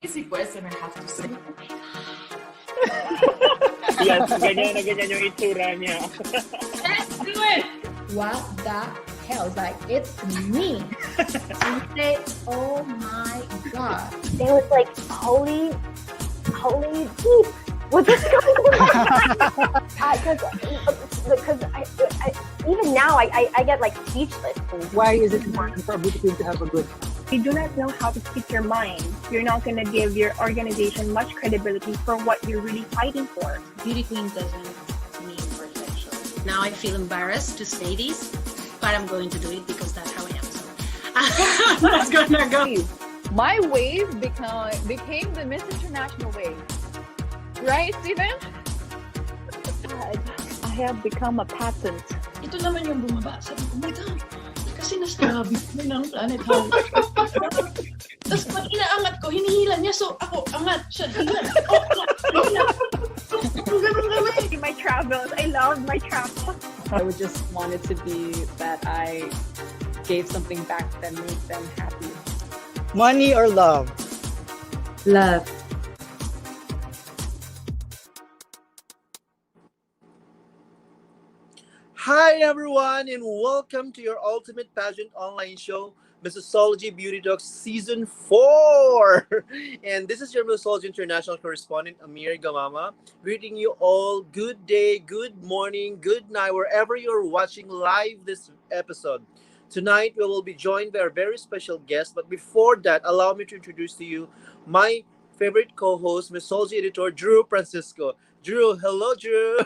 Easy question, I have to say. Yes, ganyan na ganyan yung itsura niya. Let's do it! What the hell? Like, it's me. And you say, oh my God. They was like, holy deep. What's this going on? Because even now I get like speechless. Why is it important for a beauty queen to have a good? You do not know how to speak your mind. You're not going to give your organization much credibility for what you're really fighting for. Beauty queen doesn't mean perfection. Now I feel embarrassed to say this, but I'm going to do it because that's how I am. So that's gonna go. My wave became the Miss International wave. Right, Steven? I have become a patent. Ito naman yung bumaba. Sabi ko, oh my God. Kasi nasabi ko ng planet Hall. Tapos pag inaangat ko, hinihila niya. So ako, angat siya. My travels. I love my travels. I would just want it to be that I gave something back that made them happy. Money or love? Love. Hi everyone, and welcome to your ultimate pageant online show, Missosology Beauty Docs Season 4. And this is your Missosology International correspondent, 𝘾𝙃𝙀𝘾𝙆, greeting you all good day, good morning, good night, wherever you're watching live this episode. Tonight, we will be joined by our very special guest. But before that, allow me to introduce to you my favorite co-host, Missosology editor, Drew Francisco. Drew, hello, Drew.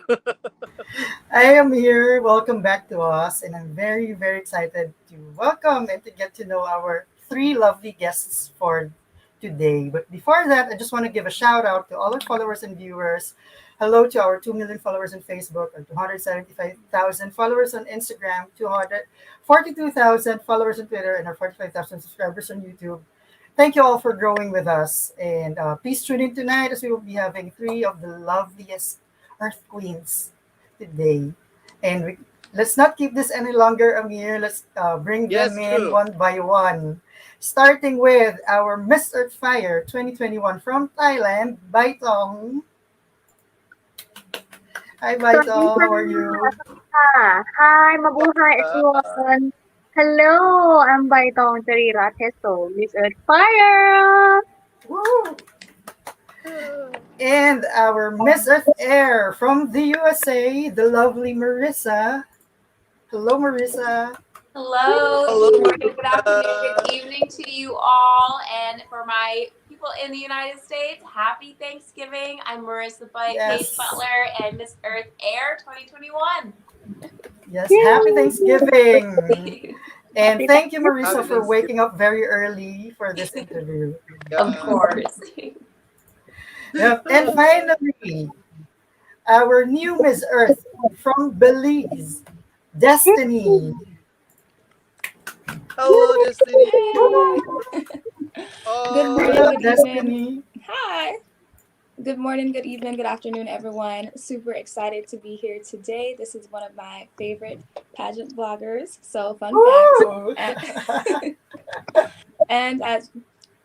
I am here. Welcome back to us. And I'm very, very excited to welcome and to get to know our three lovely guests for today. But before that, I just want to give a shout out to all our followers and viewers. Hello to our 2 million followers on Facebook, and 275,000 followers on Instagram, 242,000 followers on Twitter, and our 45,000 subscribers on YouTube. Thank you all for growing with us. And please tune in tonight as we will be having three of the loveliest Earth Queens today. And let's not keep this any longer, Amir. Let's bring them in one by one. Starting with our Miss Earth Fire 2021 from Thailand, Baitong. Hi, Baitong. How are you? Hi, mabuhay everyone. Hello, I'm Baitong Jareerat, Miss Earth Fire. Woo! And our Miss Earth Air from the USA, the lovely Marisa. Hello, Marisa. Hello. Good morning, good afternoon, good evening to you all. And for my people in the United States, happy Thanksgiving. I'm Marisa Butler and Miss Earth Air 2021. Yes, happy Thanksgiving. And thank you, Marisa, for waking up very early for this interview. Of course. Yep. And finally, our new Miss Earth from Belize, Destiny. Hello, Destiny. Good morning, Hello, good Destiny. evening. Hi. Good morning, good evening, good afternoon, everyone. Super excited to be here today. This is one of my favorite pageant bloggers. So fun fact. And as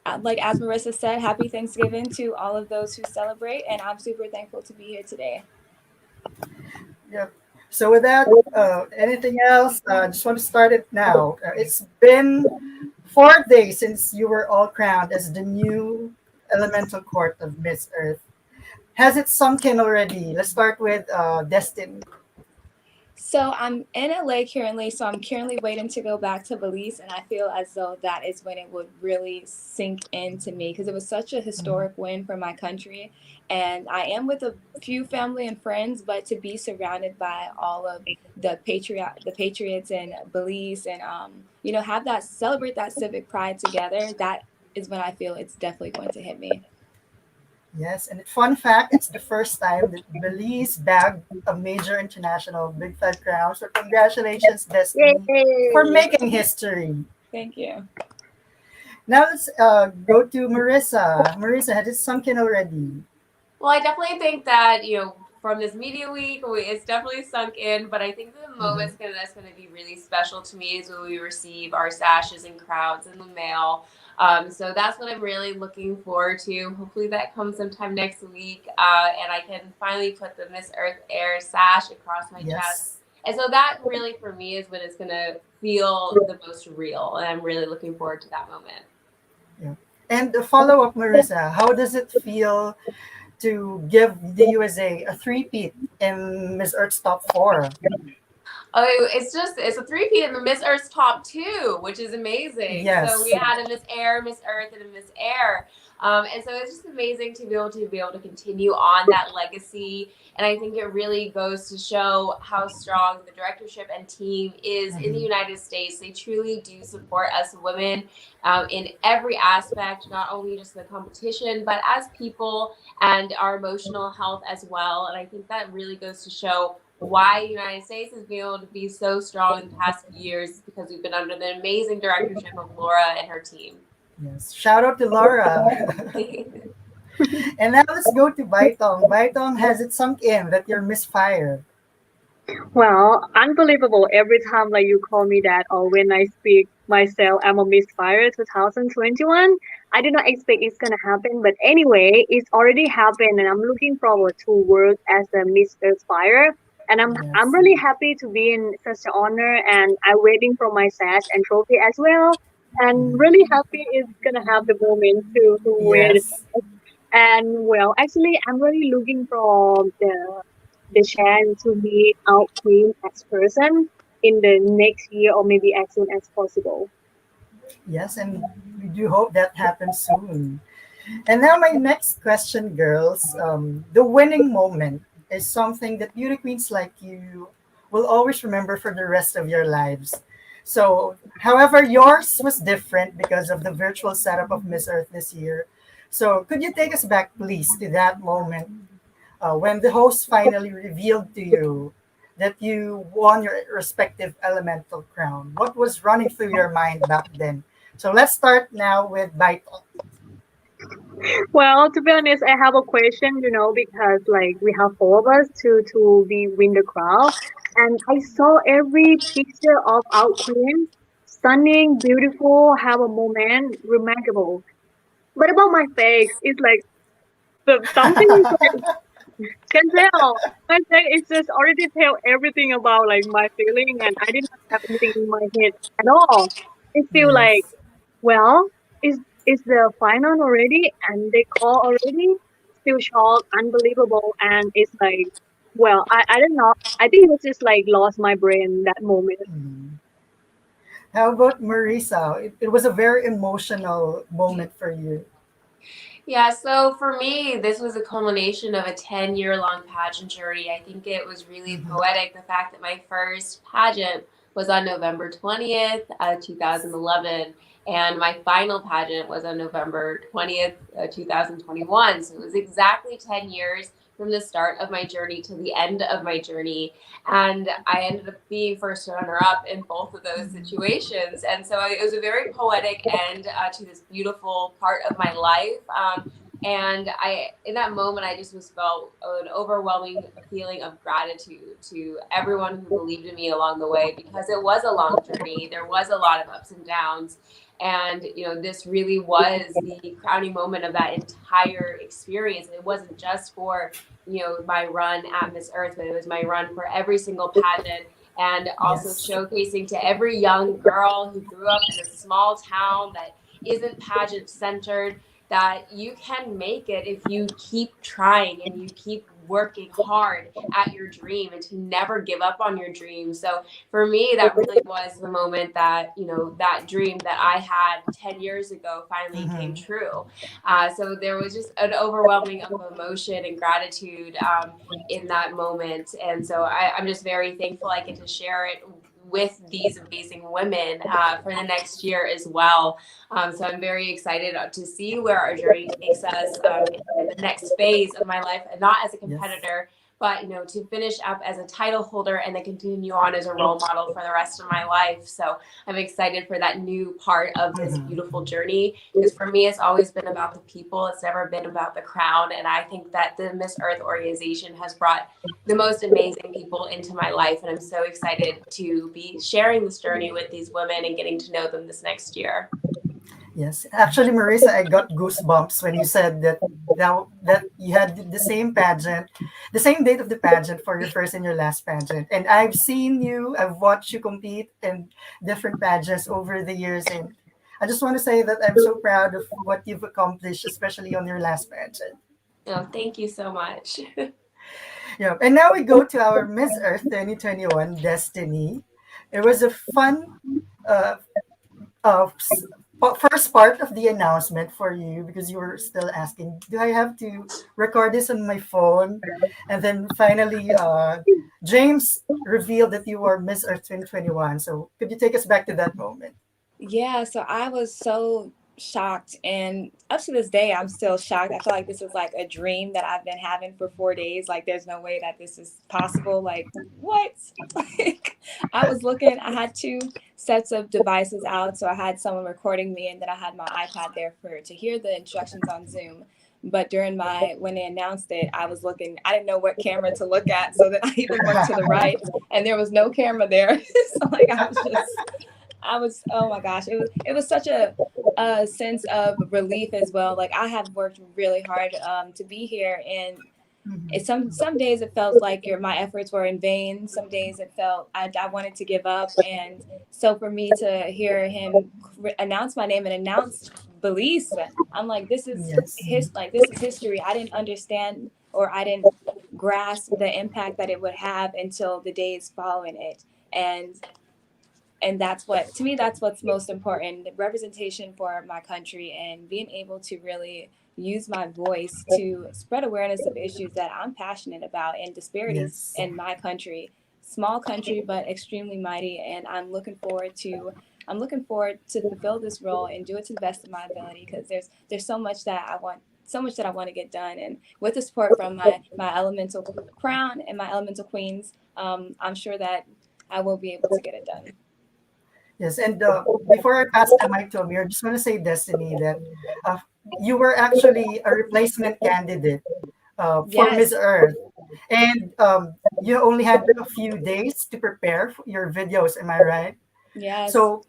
Marisa said, happy Thanksgiving to all of those who celebrate. And I'm super thankful to be here today. Yep. So with that, anything else? I just want to start it now. It's been 4 days since you were all crowned as the new Elemental Court of Miss Earth. Has it sunk in already? Let's start with Destiny. So I'm in LA currently, so I'm currently waiting to go back to Belize, and I feel as though that is when it would really sink into me because it was such a historic win for my country. And I am with a few family and friends, but to be surrounded by all of the patriots in Belize and celebrate that civic pride together, that is when I feel it's definitely going to hit me. Yes, and fun fact, it's the first time that Belize bagged a major international Big Five crown. So congratulations, Destiny, for making history. Thank you. Now let's go to Marisa. Marisa, has it sunk in already? Well, I definitely think that, from this media week, it's definitely sunk in, but I think the moment that's going to be really special to me is when we receive our sashes and crowns in the mail. So that's what I'm really looking forward to. Hopefully that comes sometime next week, and I can finally put the Miss Earth Air sash across my chest. And so that really, for me, is when it's going to feel the most real, and I'm really looking forward to that moment. Yeah. And the follow-up, Marisa, how does it feel to give the USA a three-peat in Miss Earth's top 4? Oh, it's a three-peat in the Miss Earth's top 2, which is amazing. Yes. So we had a Miss Air, Miss Earth, and a Miss Air. And so it's just amazing to be able to continue on that legacy. And I think it really goes to show how strong the directorship and team is in the United States. They truly do support us women in every aspect, not only just the competition, but as people and our emotional health as well. And I think that really goes to show why the United States has been able to be so strong in the past few years, because we've been under the amazing directorship of Laura and her team. Yes, shout out to Laura. And now let's go to Baitong. Baitong, has it sunk in that you're misfire? Well, unbelievable. Every time like you call me that, or when I speak myself, I'm a misfire 2021. I did not expect it's gonna happen, but anyway, it's already happened, and I'm looking forward to work as a Miss Earth Fire. And I'm really happy to be in such an honor, and I'm waiting for my sash and trophy as well. And really happy it's gonna have the moment to wear it. And well, actually, I'm really looking for the chance to meet our queen as person in the next year, or maybe as soon as possible. Yes, and we do hope that happens soon. And now my next question, girls. The winning moment is something that beauty queens like you will always remember for the rest of your lives. So, however, yours was different because of the virtual setup of Miss Earth this year. So, could you take us back, please, to that moment when the host finally revealed to you that you won your respective elemental crown? What was running through your mind back then? So, let's start now with Baitong. Well, to be honest, I have a question, because like we have 4 of us to be win the crown, and I saw every picture of our queen, stunning, beautiful, have a moment, remarkable. But about my face, it's like something is like can tell. My face is just already tell everything about like my feeling, and I did not have anything in my head at all. It's still like, well, is the final already, and they call already? Still shocked, unbelievable, and it's like, well, I don't know. I think it was just like lost my brain that moment. How about Marisa? It was a very emotional moment for you. Yeah, so for me, this was a culmination of a 10-year-long pageant journey. I think it was really poetic, the fact that my first pageant was on November 20th, 2011, and my final pageant was on November 20th, 2021. So it was exactly 10 years from the start of my journey to the end of my journey. And I ended up being first runner-up in both of those situations. And so it was a very poetic end to this beautiful part of my life. And in that moment, I just felt an overwhelming feeling of gratitude to everyone who believed in me along the way, because it was a long journey. There was a lot of ups and downs. And, this really was the crowning moment of that entire experience. It wasn't just for, my run at Miss Earth, but it was my run for every single pageant, and also showcasing to every young girl who grew up in a small town that isn't pageant centered, that you can make it if you keep trying and you keep working hard at your dream, and to never give up on your dream. So for me, that really was the moment that, that dream that I had 10 years ago finally came true. So there was just an overwhelming of emotion and gratitude in that moment. And so I'm just very thankful I get to share it with these amazing women for the next year as well. So I'm very excited to see where our journey takes us in the next phase of my life, and not as a competitor, but to finish up as a title holder and then continue on as a role model for the rest of my life. So I'm excited for that new part of this beautiful journey, because for me, it's always been about the people. It's never been about the crown. And I think that the Miss Earth organization has brought the most amazing people into my life. And I'm so excited to be sharing this journey with these women and getting to know them this next year. Yes, actually, Marisa, I got goosebumps when you said that that you had the same pageant, the same date of the pageant for your first and your last pageant. And I've seen you, I've watched you compete in different pageants over the years, and I just want to say that I'm so proud of what you've accomplished, especially on your last pageant. Oh, thank you so much. Yeah, and now we go to our Miss Earth 2021 Destiny. It was a fun uh, s- first part of the announcement for you because you were still asking, do I have to record this on my phone? And then finally, James revealed that you are Miss Earth 2021. So could you take us back to that moment? Yeah, so I was so shocked, and up to this day I'm still shocked. I feel like this is like a dream that I've been having for 4 days. Like there's no way that this is possible. Like what? Like I was looking, I had two sets of devices out. So I had someone recording me, and then I had my iPad there for to hear the instructions on Zoom. But during when they announced it, I was looking, I didn't know what camera to look at. So then I even looked to the right and there was no camera there. So like I was, oh my gosh, it was such a sense of relief as well. Like I have worked really hard to be here, and some days it felt like my efforts were in vain. Some days it felt I wanted to give up, and so for me to hear him announce my name and announce Belize, I'm like, this is this is history. I didn't understand, or I didn't grasp the impact that it would have until the days following it, and that's what, to me, that's what's most important, the representation for my country and being able to really use my voice to spread awareness of issues that I'm passionate about and disparities in my country. Small country, but extremely mighty. And I'm looking forward to fulfill this role and do it to the best of my ability, because there's so much that I want to get done. And with the support from my elemental crown and my elemental queens, I'm sure that I will be able to get it done. Yes, and before I pass the mic to Amir, I just want to say, Destiny, that you were actually a replacement candidate for Miss Earth, and you only had a few days to prepare for your videos. Am I right? Yes. So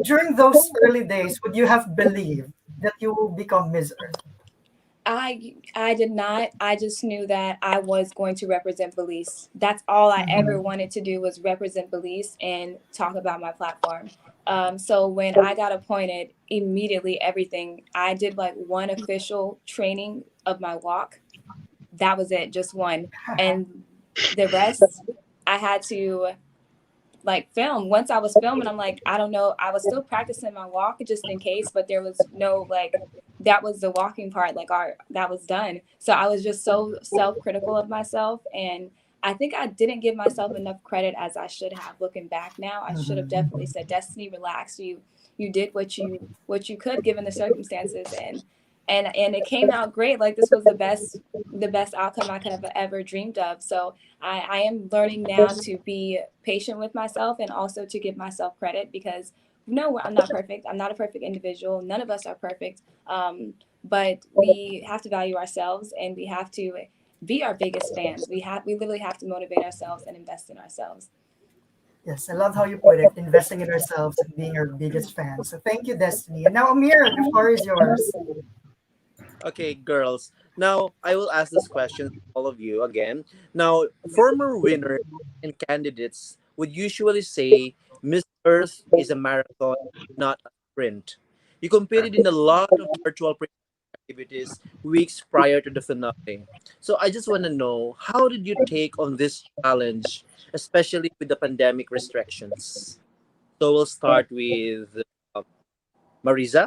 during those early days, would you have believed that you will become Miss Earth? I did not. I just knew that I was going to represent Belize. That's all I ever wanted to do, was represent Belize and talk about my platform. So when I got appointed, immediately everything, I did like one official training of my walk. That was it, just one. And the rest, I had to like film. Once I was filming, I'm like, I don't know. I was still practicing my walk just in case, but there was no that was the walking part, that was done. So I was just so self-critical of myself, and I think I didn't give myself enough credit as I should have. Looking back now, I should have definitely said, Destiny, relax. You did what you could given the circumstances, and it came out great. Like this was the best outcome I could have ever dreamed of. So I am learning now to be patient with myself and also to give myself credit, because no, I'm not perfect. I'm not a perfect individual. None of us are perfect. But we have to value ourselves, and we have to be our biggest fans. We literally have to motivate ourselves and invest in ourselves. Yes, I love how you put it, investing in ourselves and being our biggest fan. So thank you, Destiny. And now, Amir, the floor is yours. Okay, girls. Now, I will ask this question to all of you again. Now, former winners and candidates would usually say Miss Earth is a marathon, not a sprint. You competed in a lot of virtual activities weeks prior to the finale. So I just want to know, how did you take on this challenge, especially with the pandemic restrictions? So we'll start with Marisa.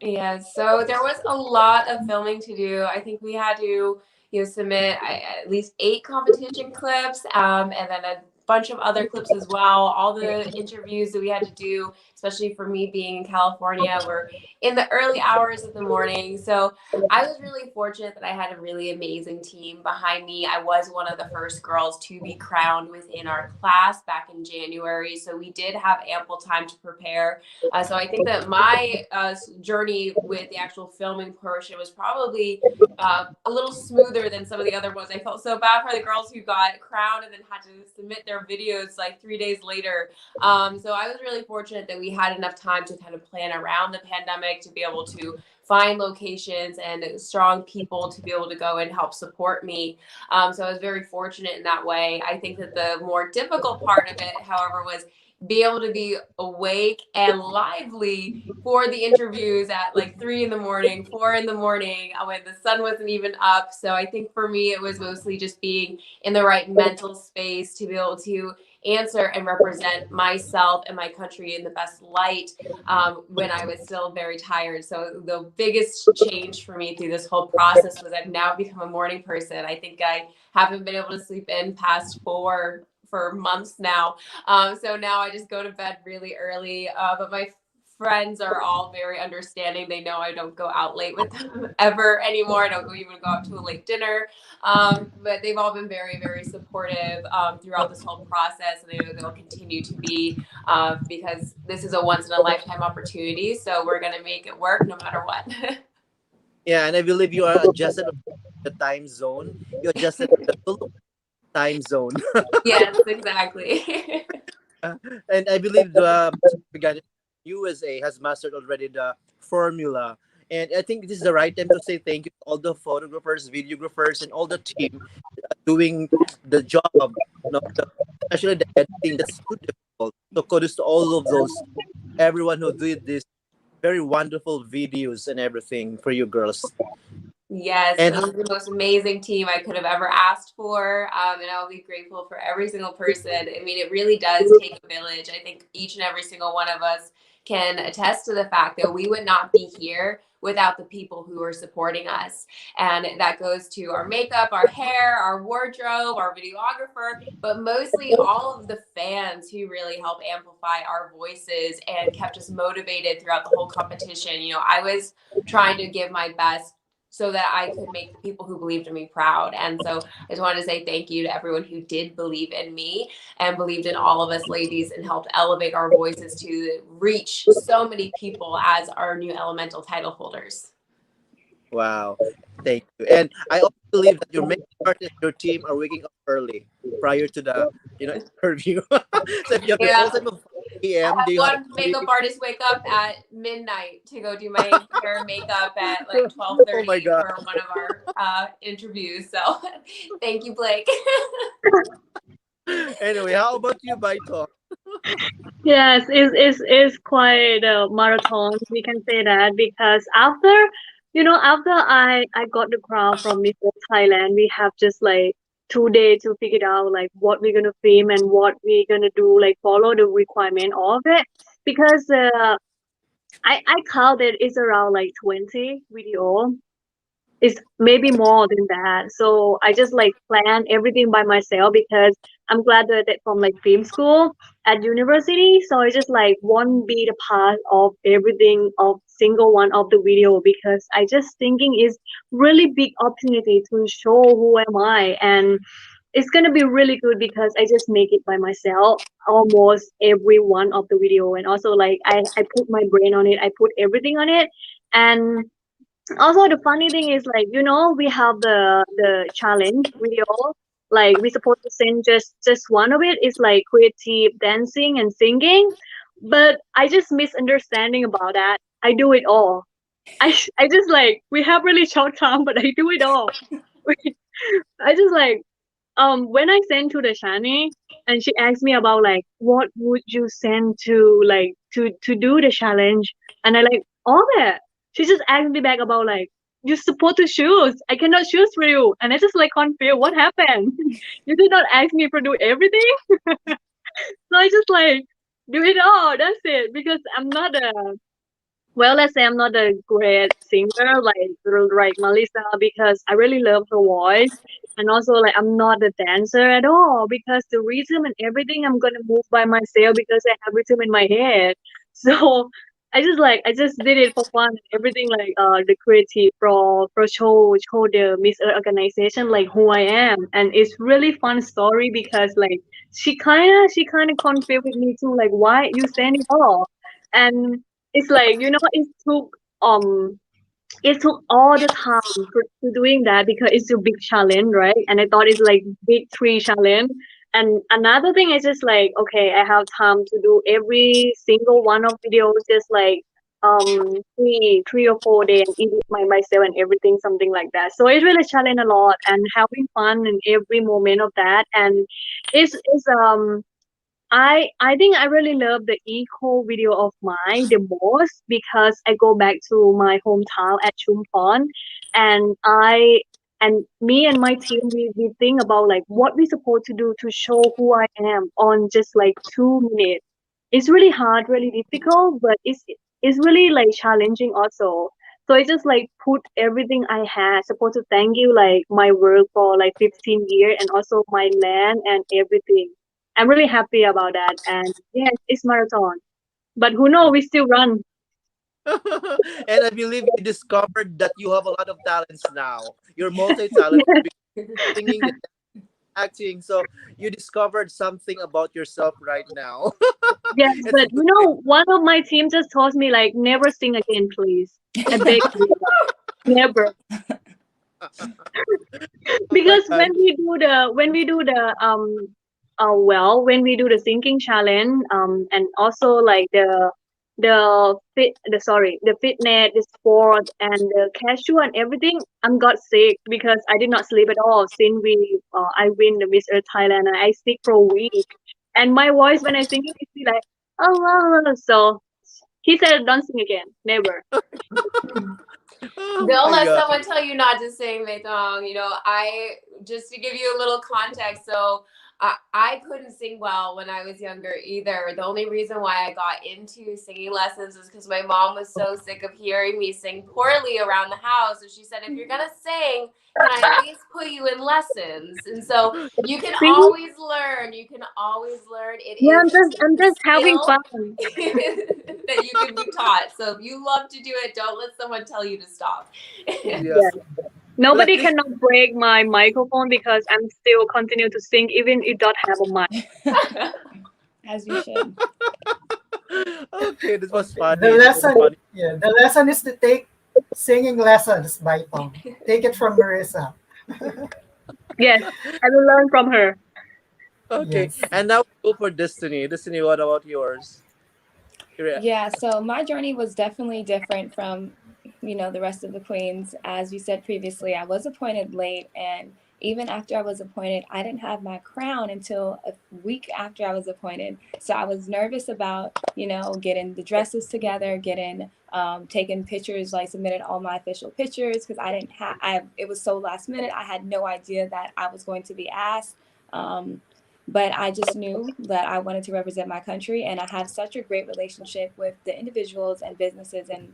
Yeah, so there was a lot of filming to do. I think we had to, submit at least 8 competition clips, and then a bunch of other clips as well. All the interviews that we had to do, especially for me being in California, were in the early hours of the morning. So I was really fortunate that I had a really amazing team behind me. I was one of the first girls to be crowned within our class back in January. So we did have ample time to prepare. So I think that my journey with the actual filming portion was probably a little smoother than some of the other ones. I felt so bad for the girls who got crowned and then had to submit their videos like 3 days later. So I was really fortunate that we we had enough time to kind of plan around the pandemic to be able to find locations and strong people to be able to go and help support me. So I was very fortunate in that way. I think that the more difficult part of it, however, was be able to be awake and lively for the interviews at like 3 in the morning, 4 in the morning, when the sun wasn't even up. So I think for me, it was mostly just being in the right mental space to be able to answer and represent myself and my country in the best light when I was still very tired. So the biggest change for me through this whole process was I've now become a morning person. I think I haven't been able to sleep in past 4 for months now. So now I just go to bed really early. But my friends are all very understanding. They know I don't go out late with them ever anymore. I don't even go out to a late dinner. But they've all been very, very supportive throughout this whole process. And I know they'll continue to be because this is a once in a lifetime opportunity. So we're going to make it work no matter what. Yeah, and I believe you are adjusted to the time zone. You adjusted to the time zone. Yes, exactly. And I believe the USA has mastered already the formula. And I think this is the right time to say thank you to all the photographers, videographers, and all the team doing the job, especially the editing. That's too difficult. So kudos to all of those, everyone who did this very wonderful videos and everything for you girls. Yes, And it was the most amazing team I could have ever asked for. And I'll be grateful for every single person. I mean, it really does take a village. I think each and every single one of us can attest to the fact that we would not be here without the people who are supporting us. And that goes to our makeup, our hair, our wardrobe, our videographer, but mostly all of the fans who really help amplify our voices and kept us motivated throughout the whole competition. You know, I was trying to give my best so that I could make the people who believed in me proud. And so I just wanted to say thank you to everyone who did believe in me and believed in all of us ladies and helped elevate our voices to reach so many people as our new elemental title holders. wow, thank you. And I also believe that your makeup artist, your team are waking up early prior to the interview. So if you have the full time of PM, do you have one makeup artist wake up at midnight to go do my hair and makeup at like 12:30 for one of our interviews. So thank you, Blake. Anyway, how about you, Baitong? Yes, it's quite a marathon. We can say that because after I got the crown from Miss Thailand, we have just like 2 days to figure out like what we're gonna film and what we're gonna do, like follow the requirement of it. Because I count it is around like 20 video. It's maybe more than that. So I just like plan everything by myself because I'm graduated from like film school at university. So I just like won't be the part of everything of single one of the video because I just thinking is really big opportunity to show who am I, and it's gonna be really good because I just make it by myself almost every one of the video, and also like I put my brain on it, I put everything on it. And also the funny thing is like we have the challenge video, like we're supposed to sing just one of it is like creative dancing and singing, but I just misunderstanding about that. I do it all. I just like we have really short time, but I do it all. I just like when I sent to the Shani and she asked me about like what would you send to like to do the challenge, and I like all that. She just asked me back about like you're supposed to choose. I cannot choose for you, and I just like confused. What happened? You did not ask me for do everything. So I just like do it all. That's it, because I'm not a let's say I'm not a great singer like Melissa, because I really love her voice, and also like I'm not a dancer at all because the rhythm and everything I'm gonna move by myself because I have rhythm in my head. So I just did it for fun and everything, like the creative for show the Miss Earth organization like who I am, and it's really fun story because like she kinda confused with me too, like why you saying it all, and it's like it took all the time for doing that because it's a big challenge, right? And I thought it's like big 3 challenge, And another thing is just like, okay, I have time to do every single one of videos, just like 3 or 4 days and edit myself and everything, something like that. So it's really challenging a lot and having fun in every moment of that. And it's I think I really love the eco video of mine the most because I go back to my hometown at Chumpon, and me and my team we think about like what we're supposed to do to show who I am on just like 2 minutes. It's really hard, really difficult, but it's really like challenging also. So I just like put everything I had, supposed to thank you like my work for like 15 years and also my land and everything. I'm really happy about that. And yes, it's marathon. But who knows, we still run. And I believe you discovered that you have a lot of talents now. You're multi-talented, singing, acting. So you discovered something about yourself right now. Yes, It's but you know, one of my team just told me like never sing again, please. I beg you. Never. oh my Because god. when we do the thinking challenge, and also like the fitness, the sport, and the casual and everything, I'm got sick because I did not sleep at all since I win the Miss Earth Thailand. I sick for a week, and my voice when I sing it is like oh. So he said don't sing again, never. Oh They'll my let god. someone tell you not to sing, Baitong. You know, just to give you a little context, so I couldn't sing well when I was younger either. The only reason why I got into singing lessons is because my mom was so sick of hearing me sing poorly around the house. So she said, if you're going to sing, can I at least put you in lessons? And so you can See? always learn. You can always learn. It Yeah, is I'm a just having skill fun. that you can be taught. So if you love to do it, don't let someone tell you to stop. Yes. Yes. But at Nobody least cannot break my microphone because I'm still continue to sing even if don't have a mic. As you should. okay, this was The funny. This was lesson, funny. yeah, the lesson is to take singing lessons, Baitong. Take it from Marisa. Yes, I will learn from her. Okay. Yes. And now we go for Destiny. Destiny, what about yours? Yeah, so my journey was definitely different from, the rest of the queens. As you said previously, I was appointed late, and even after I was appointed, I didn't have my crown until a week after I was appointed. So I was nervous about, getting the dresses together, taking pictures, like submitted all my official pictures because I didn't have, it was so last minute. I had no idea that I was going to be asked. But I just knew that I wanted to represent my country, and I have such a great relationship with the individuals and businesses in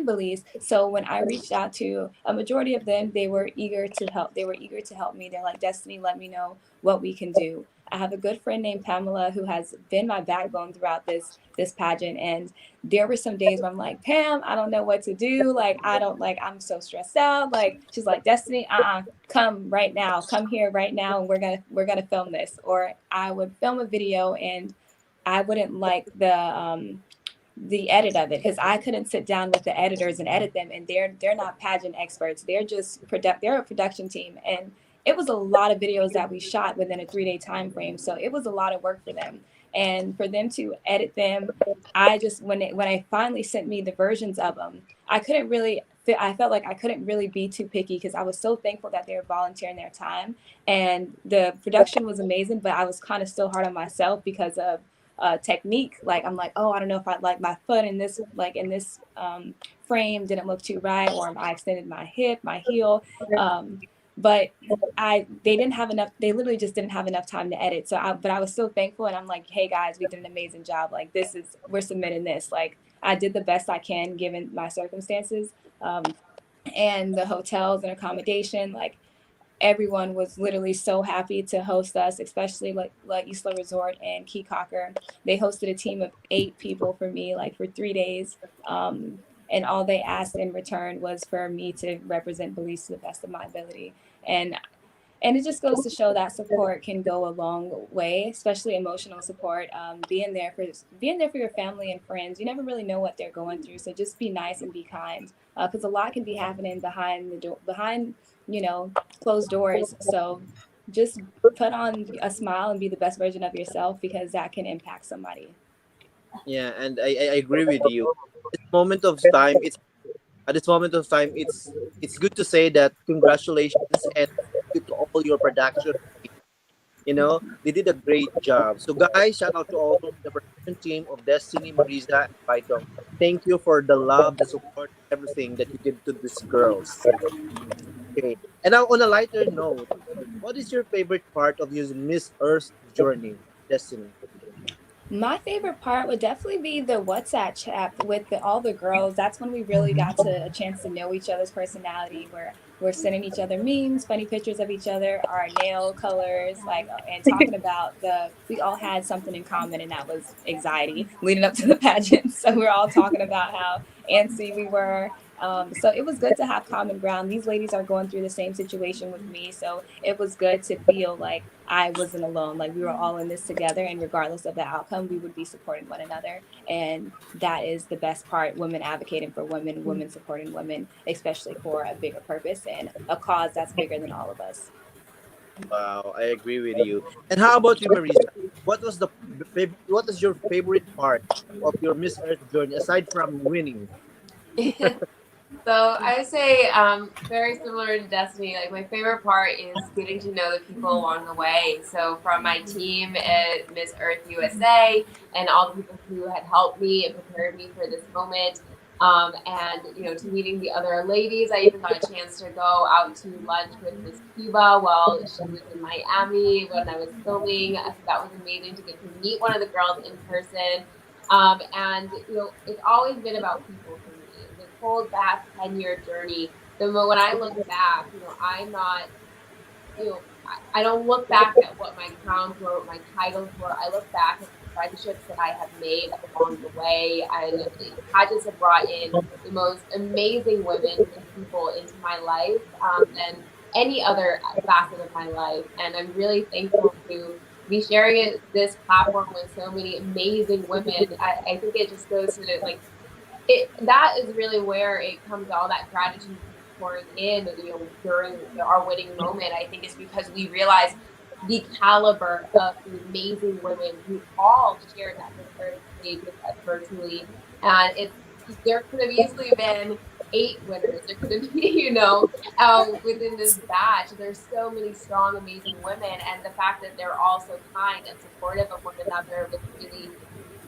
Belize. So when I reached out to a majority of them, they were eager to help. They were eager to help me. They're like, Destiny, let me know what we can do. I have a good friend named Pamela who has been my backbone throughout this pageant. And there were some days where I'm like, Pam, I don't know what to do. Like, I'm so stressed out. Like, she's like, Destiny, come right now, come here right now, and we're gonna film this. Or I would film a video and I wouldn't like the edit of it because I couldn't sit down with the editors and edit them, and they're not pageant experts. They're just they're a production team, and it was a lot of videos that we shot within a 3-day time frame. So it was a lot of work for them, and for them to edit them, I just when I finally sent me the versions of them, I felt like I couldn't really be too picky because I was so thankful that they were volunteering their time, and the production was amazing, but I was kind of still hard on myself because of technique. Like I'm like, oh, I don't know if I like my foot in this frame didn't look too right, or I extended my hip, my heel. But they didn't have enough. They literally just didn't have enough time to edit. But I was so thankful, and I'm like, hey guys, we did an amazing job. Like we're submitting this. Like I did the best I can given my circumstances, and the hotels and accommodation. Like everyone was literally so happy to host us, especially like Isla Resort and 𝘋𝙀𝙀𝘾𝙆. They hosted a team of 8 people for me, like for 3 days. And all they asked in return was for me to represent Belize to the best of my ability. And it just goes to show that support can go a long way, especially emotional support. Being there for your family and friends. You never really know what they're going through, so just be nice and be kind, because a lot can be happening behind closed doors. So just put on a smile and be the best version of yourself, because that can impact somebody. Yeah, and I agree with you. This moment of time, it's at this moment of time, it's good to say that congratulations and thank you to all your production. You know, they did a great job. So guys, shout out to all the production team of Destiny, Marisa, and Baitong. Thank you for the love, the support, everything that you did to these girls. Okay. And now on a lighter note, what is your favorite part of your Miss Earth journey, Destiny? My favorite part would definitely be the WhatsApp chat with all the girls. That's when we really got a chance to know each other's personality. We're sending each other memes, funny pictures of each other, our nail colors, and talking about we all had something in common, and that was anxiety leading up to the pageant. So we're all talking about how antsy we were. So it was good to have common ground. These ladies are going through the same situation with me, so it was good to feel like I wasn't alone. Like, we were all in this together, and regardless of the outcome, we would be supporting one another. And that is the best part: women advocating for women, women supporting women, especially for a bigger purpose and a cause that's bigger than all of us. Wow, I agree with you. And how about you, Marisa? What is your favorite part of your Miss Earth journey aside from winning? So I would say very similar to Destiny. Like, my favorite part is getting to know the people along the way. So from my team at Miss Earth USA and all the people who had helped me and prepared me for this moment, and to meeting the other ladies. I even got a chance to go out to lunch with Miss Cuba while she was in Miami when I was filming. I think that was amazing to get to meet one of the girls in person. And it's always been about people for me. This whole past 10-year journey. When I look back, I'm not, I don't look back at what my crowns were, what my titles were. I look back at the friendships that I have made along the way. And pageants have brought in the most amazing women and people into my life than any other facet of my life. And I'm really thankful to be sharing this platform with so many amazing women. I think it just goes to that is really where it comes, all that gratitude pouring in, during our winning moment. I think it's because we realize the caliber of the amazing women who all shared that stage with us virtually. And there could have easily been 8 winners. There could have been, within this batch, there's so many strong, amazing women, and the fact that they're all so kind and supportive of one another was really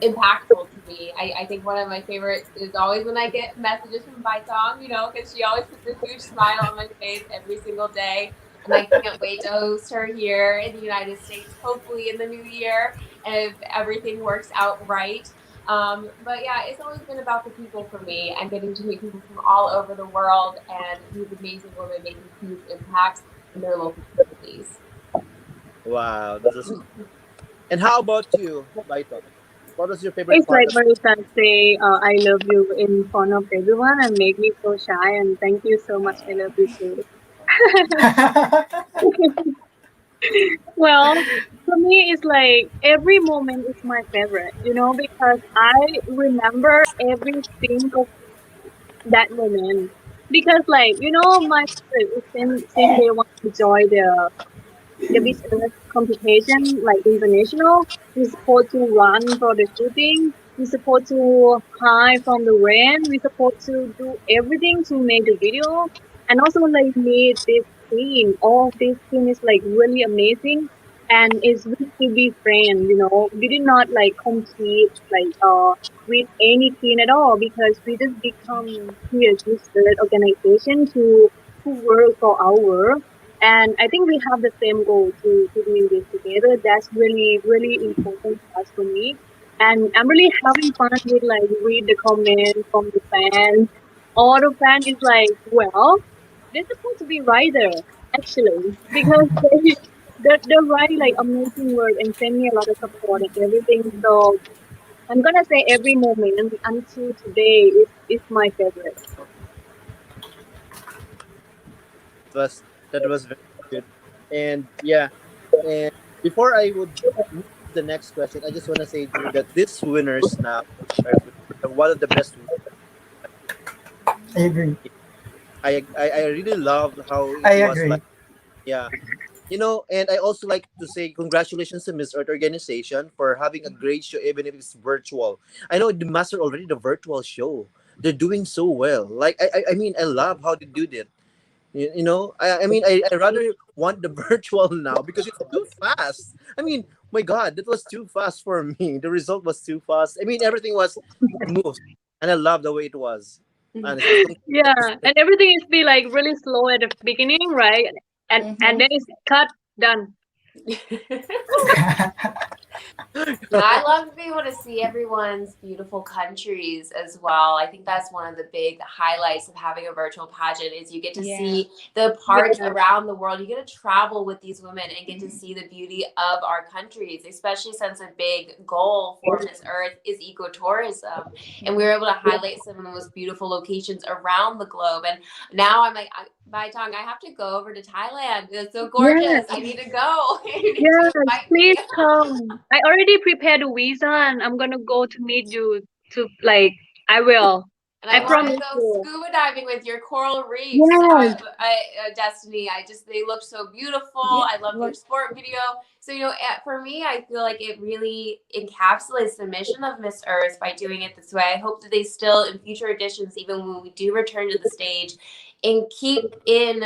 impactful to me. I think one of my favorites is always when I get messages from Baitong, because she always puts a huge smile on my face every single day. And I can't wait to host her here in the United States, hopefully in the new year, if everything works out right. But yeah, it's always been about the people for me, and getting to meet people from all over the world and these amazing women making huge impacts in their local communities. Wow, this is. And how about you, Baitong? What was your favorite It's part? like Marisa say, I love you in front of everyone and make me so shy. And thank you so much. I love you too. Well, for me, it's like every moment is my favorite, because I remember every single that moment. Because, my favorite is since they want to join the business competition, like international. We're supposed to run for the shooting. We're supposed to hide from the rain. We're supposed to do everything to make the video. And also, meet this team. All of this team is really amazing, and it's good to be friends. We did not compete with any team at all, because we just become here to start organization to work for our work. And I think we have the same goal to doing this together. That's really, really important for me. And I'm really having fun with read the comments from the fans. All the fans is well, they're supposed to be right there, actually, because they write amazing words and send me a lot of support and everything. So I'm gonna say every moment until today is my favorite. That was very good. And yeah, and before I would move to the next question, I just want to say to you that these winners now are one of the best winners. I agree. I really loved how it I was agree. yeah, And I also like to say congratulations to Miss Earth organization for having a great show, even if it's virtual. I know the master already the virtual show. They're doing so well. Like I mean, I love how they do that. I mean, I rather want the virtual now because it's too fast. I mean, my God, that was too fast for me. The result was too fast. I mean, everything was smooth, and I love the way it was. Honestly, Yeah, and everything is be like really slow at the beginning, right? And then it's cut, done. No, I love to be able to see everyone's beautiful countries as well. I think that's one of the big highlights of having a virtual pageant is you get to see the parts around the world. You get to travel with these women and get to see the beauty of our countries, especially since a big goal for Miss Earth is ecotourism. And we were able to highlight some of the most beautiful locations around the globe. And now I'm like, Baitong, I have to go over to Thailand. It's so gorgeous. Yes. I need to go. You need Yes, to invite me. please come. I already prepared a visa and I'm gonna go to meet you to like I will. And I want promise to go you. scuba diving with your coral reefs, Yes. Destiny. They look so beautiful. I love your sport video. So, for me, I feel like it really encapsulates the mission of Miss Earth by doing it this way. I hope that they still, in future editions, even when we do return to the stage, and keep in,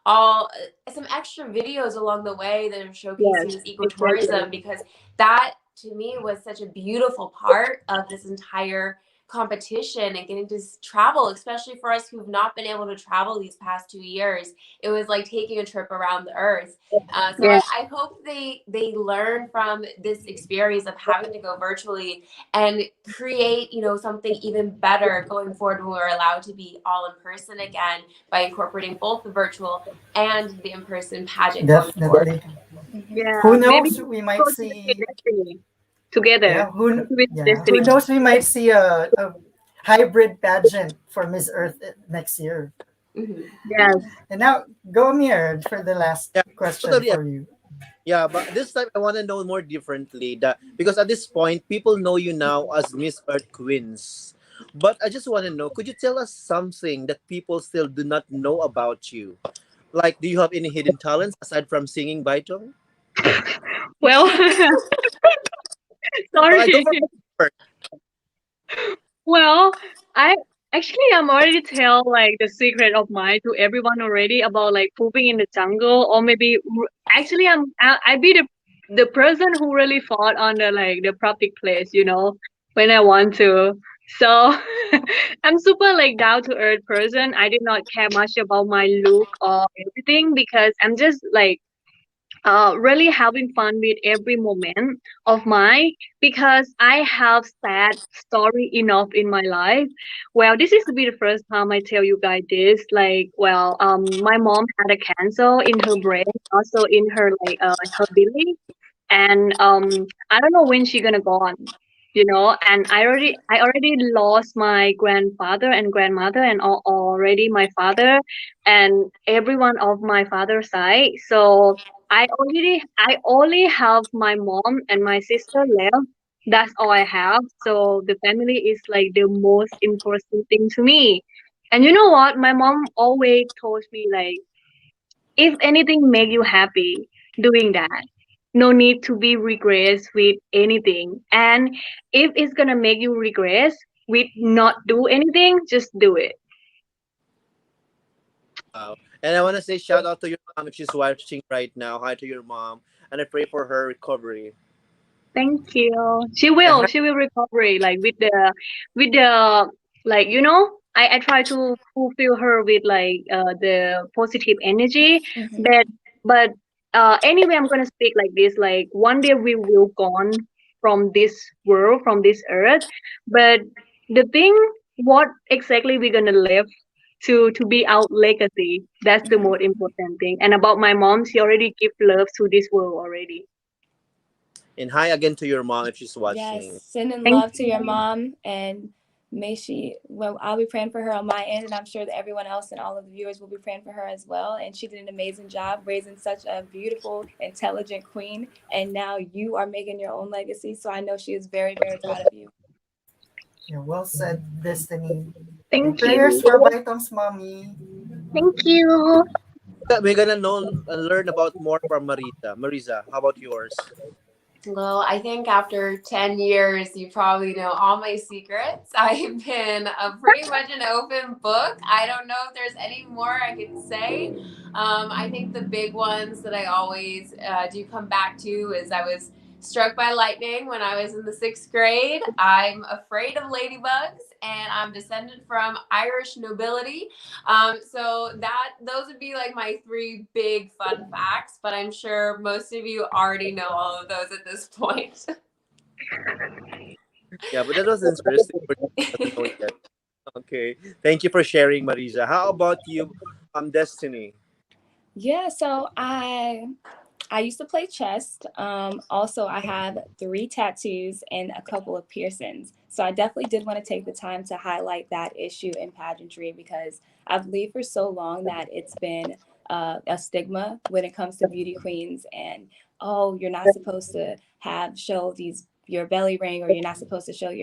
all some extra videos along the way that are showcasing this ecotourism, because that, to me, was such a beautiful part of this entire competition and getting to travel, especially for us who've not been able to travel these past 2 years. It was like taking a trip around the earth. I hope they learn from this experience of having to go virtually and create, something even better going forward when we're allowed to be all in person again by incorporating both the virtual and the in-person pageant. Definitely. Yeah. Who knows? We might see together. Yeah, who knows? We might see a hybrid pageant for Miss Earth next year. Yes. And now, go Amir for the last question for you. Yeah, but this time I want to know more differently because at this point people know you now as Miss Earth Queens. But I just want to know, could you tell us something that people still do not know about you? Like, do you have any hidden talents aside from singing Baitong? Well, sorry. Well, I'm already tell like the secret of mine to everyone already about like pooping in the jungle, or maybe actually I be the person who really fought on the public place, when I want to. So I'm super like down to earth person. I did not care much about my look or everything because I'm just like really having fun with every moment of mine because I have sad story enough in my life. Well, this is to be the first time I tell you guys this. Like, well, my mom had a cancer in her brain, also in her her belly, and I don't know when she's gonna go on. And I already lost my grandfather and grandmother and already my father and everyone of my father's side. So I only have my mom and my sister left. That's all I have. So the family is like the most important thing to me. And you know what? My mom always told me like, if anything make you happy, doing that. No need to be regress with anything. And if it's gonna make you regress with not do anything, just do it. Wow. And I want to say shout out to your mom if she's watching right now. Hi to your mom, and I pray for her recovery. Thank you. She will recover like with the like I try to fulfill her with like the positive energy. But anyway, I'm gonna speak like this. Like one day we will gone from this world, from this earth. But the thing, what exactly we're gonna live to be our legacy. That's the most important thing. And about my mom, she already give love to this world already. And hi again to your mom if she's watching. Yes, sending love to your mom, and I'll be praying for her on my end, and I'm sure that everyone else and all of the viewers will be praying for her as well. And she did an amazing job raising such a beautiful, intelligent queen, and now you are making your own legacy. So I know she is very, very proud of you. Yeah, well said, Destiny. Thank you. Prayers for Baitong's mommy. Thank you. We're gonna learn about more from Marisa. Marisa, how about yours? Well, I think after 10 years, you probably know all my secrets. I've been pretty much an open book. I don't know if there's any more I could say. I think the big ones that I always do come back to is I was struck by lightning when I was in the 6th grade. I'm afraid of ladybugs, and I'm descended from Irish nobility. So those would be like my 3 big fun facts, but I'm sure most of you already know all of those at this point. Yeah, but that was interesting. Okay, thank you for sharing, Marisa. How about you, Destiny? Yeah, so I used to play chess. Also, I have 3 tattoos and a couple of piercings. So I definitely did want to take the time to highlight that issue in pageantry because I believe for so long that it's been a stigma when it comes to beauty queens and, oh, you're not supposed to show your belly ring or you're not supposed to show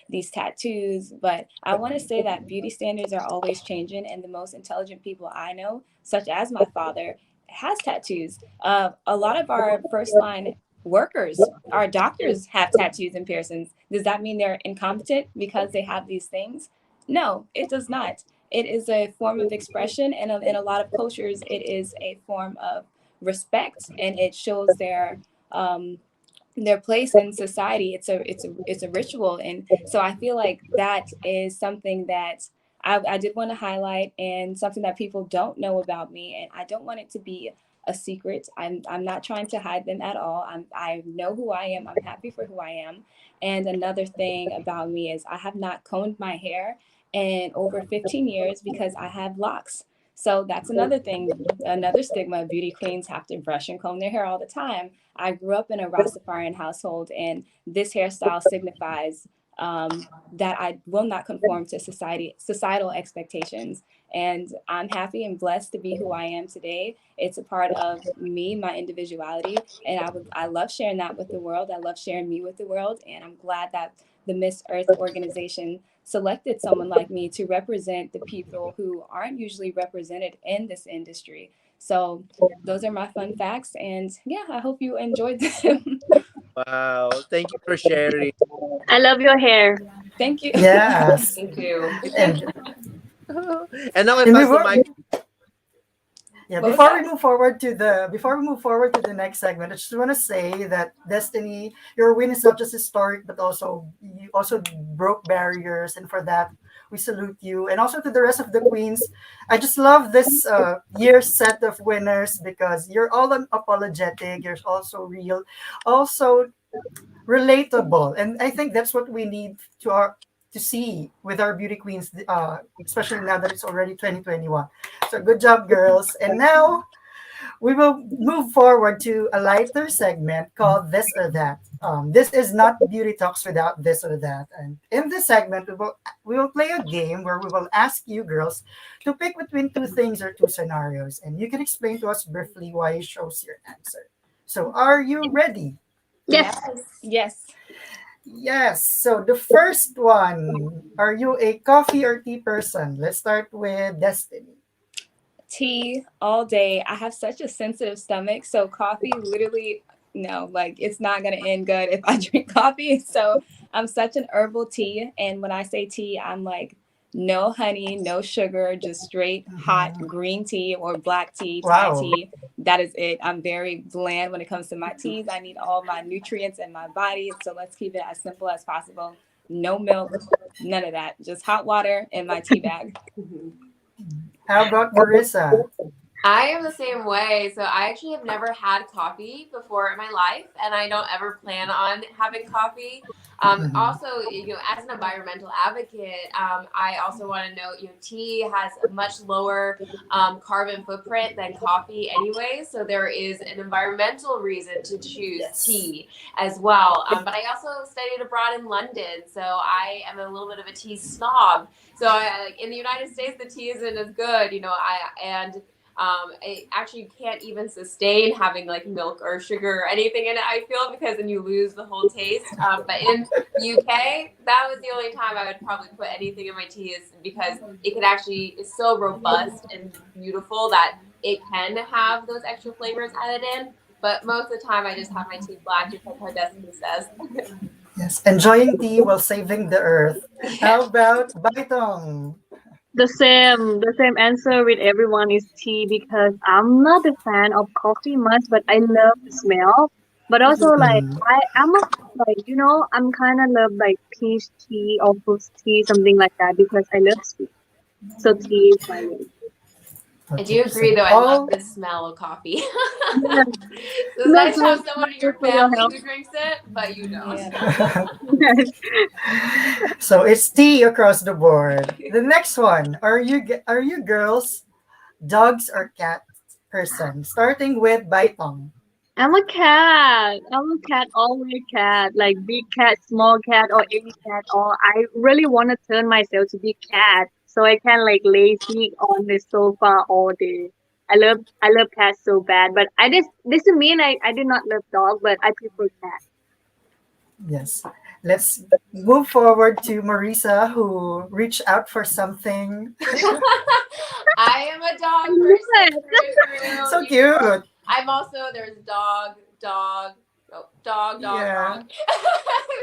these tattoos. But I want to say that beauty standards are always changing, and the most intelligent people I know, such as my father, has tattoos. A lot of our first line workers, our doctors, have tattoos and piercings. Does that mean they're incompetent because they have these things? No, it does not. It is a form of expression, and in a lot of cultures, it is a form of respect, and it shows their place in society. It's a ritual, and so I feel like that is something that I did want to highlight, and something that people don't know about me, and I don't want it to be a secret. I'm not trying to hide them at all. I know who I am. I'm happy for who I am. And another thing about me is I have not combed my hair in over 15 years because I have locks. So that's another thing, another stigma. Beauty queens have to brush and comb their hair all the time. I grew up in a Rastafarian household, and this hairstyle signifies that I will not conform to societal expectations. And I'm happy and blessed to be who I am today. It's a part of me, my individuality, and I love sharing that with the world. I love sharing me with the world, and I'm glad that the Miss Earth organization selected someone like me to represent the people who aren't usually represented in this industry. So those are my fun facts, and yeah, I hope you enjoyed them. Wow, thank you for sharing. I love your hair. Thank you. Yes. Thank you. And now I pass the mic. Yeah, What was before we that? move forward to the next segment, I just want to say that Destiny, your win is not just historic, but also you also broke barriers, and for that we salute you. And also to the rest of the queens, I just love this year's set of winners because you're all unapologetic, you're also real, also relatable, and I think that's what we need to see with our beauty queens, especially now that it's already 2021. So good job, girls. And now we will move forward to a lighter segment called This or That. This is not beauty talks without this or that. And in this segment, we will play a game where we will ask you girls to pick between 2 things or 2 scenarios, and you can explain to us briefly why you chose your answer. So, are you ready? Yes. Yes. Yes. So the first one, are you a coffee or tea person? Let's start with Destiny. Tea all day. I have such a sensitive stomach, so coffee literally, no, like it's not gonna end good if I drink coffee. So I'm such an herbal tea, and when I say tea, I'm like no honey, no sugar, just straight hot green tea or black tea, Thai Wow. tea. That is it. I'm very bland when it comes to my teas. I need all my nutrients in my body, so let's keep it as simple as possible. No milk, none of that. Just hot water in my tea bag. How about Marissa? I am the same way. So I actually have never had coffee before in my life, and I don't ever plan on having coffee. Also, as an environmental advocate, I also want to note, tea has a much lower carbon footprint than coffee anyway. So there is an environmental reason to choose tea as well. But I also studied abroad in London, so I am a little bit of a tea snob. So in the United States, the tea isn't as good, it actually can't even sustain having like milk or sugar or anything in it, I feel, because then you lose the whole taste. But in UK, that was the only time I would probably put anything in my tea, is because it can actually, it's so robust and beautiful that it can have those extra flavors added in. But most of the time, I just have my tea black, just like how Destiny says. Yes, enjoying tea while saving the earth. How about Baitong? The same answer with everyone is tea, because I'm not a fan of coffee much, but I love the smell. But also like Mhm. I'm a, like I'm kind of love like peach tea or fruit tea, something like that, because I love sweet. So tea is my way. I do Okay, agree, so though. I all love the smell of coffee. Yeah, It's not nice to have good, someone not in good your for your family health. who drinks it, but you don't. Yes. so it's tea across the board. The next one, are you girls dogs or cat person? Starting with Baitong. I'm a cat. I'm a cat, always cat. Like big cat, small cat, or any cat. Or I really want to turn myself to be cat, so I can like lazy on the sofa all day. I love cats so bad, but I just doesn't mean I do not love dog, but I prefer cat. Yes. Let's move forward to Marisa, who reached out for something. I am a I dog love person it. through. So You know, cute. I'm also, there's dog, dog, Yeah.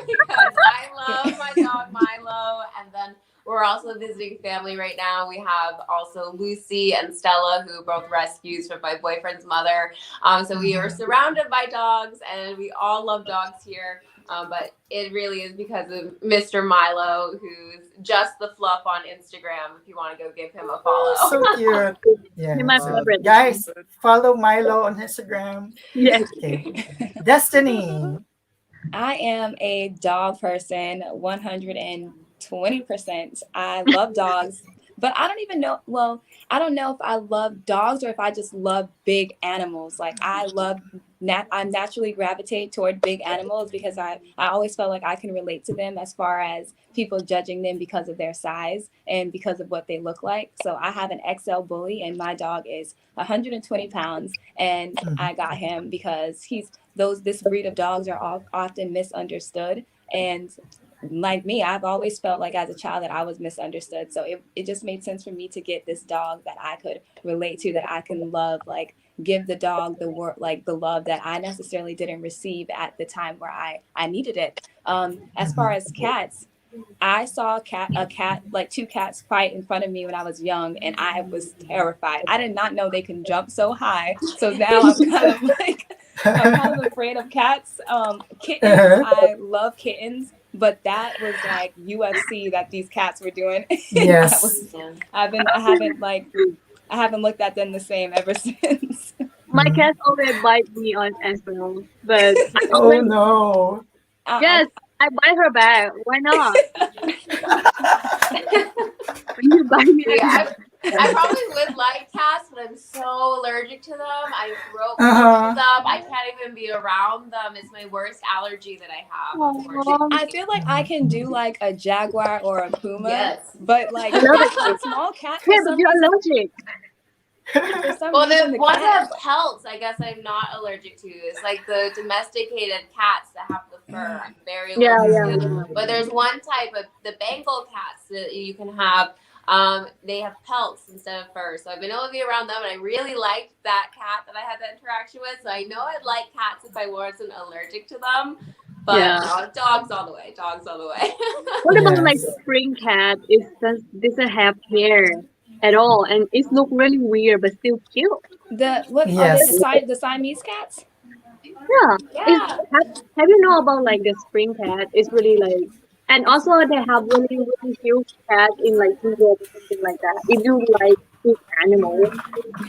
because I love my dog Milo, and then we're also visiting family right now. We have also Lucy and Stella, who both rescues from my boyfriend's mother. So we are surrounded by dogs, and we all love dogs here. But it really is because of Mr. Milo, who's just the fluff on Instagram. If you want to go give him a follow. So cute. He's Yeah. my So favorite. guys, follow Milo on Instagram. Yes. Okay. Destiny. I am a dog person, 120%. I love dogs, but I don't even know. Well, I don't know if I love dogs or if I just love big animals. Like I love, I naturally gravitate toward big animals because I always felt like I can relate to them as far as people judging them because of their size and because of what they look like. So I have an XL bully, and my dog is 120 pounds, and I got him because this breed of dogs are often misunderstood. And like me, I've always felt like as a child that I was misunderstood. So it just made sense for me to get this dog that I could relate to, that I can love, like give the dog the love that I necessarily didn't receive at the time where I needed it. As far as cats, I saw like two cats fight in front of me when I was young, and I was terrified. I did not know they can jump so high. So now I'm kind of like, I'm kind of afraid of cats. Kittens, I love kittens, but that was like UFC that these cats were doing. Yes. I haven't looked at them the same ever since. My cats always bite me on Instagram, but I Oh always no. yes, I bite her back. Why not? You bite me. Yeah, I probably would like cats, but I'm so allergic to them. I throw up. I can't even be around them. It's my worst allergy that I have, unfortunately. I feel like I can do like a jaguar or a puma, Yes. but like I love it. a small cat. Yeah, but you're allergic. Well, the ones that have pelts, I guess I'm not allergic to. It's like the domesticated cats that have the fur. I'm very allergic to. But there's one type of the Bengal cats that you can have. They have pelts instead of fur. So I've been able to be around them, and I really liked that cat that I had that interaction with. So I know I'd like cats if I wasn't allergic to them. But no, dogs all the way. Dogs all the way. What about like spring cat? It doesn't have hair at all, and it looks really weird, but still cute. The Siamese cats? Yeah. Have you know about like the spring cat? It's really like, and also they have really really huge cats in like Europe or something like that. If you like this animal.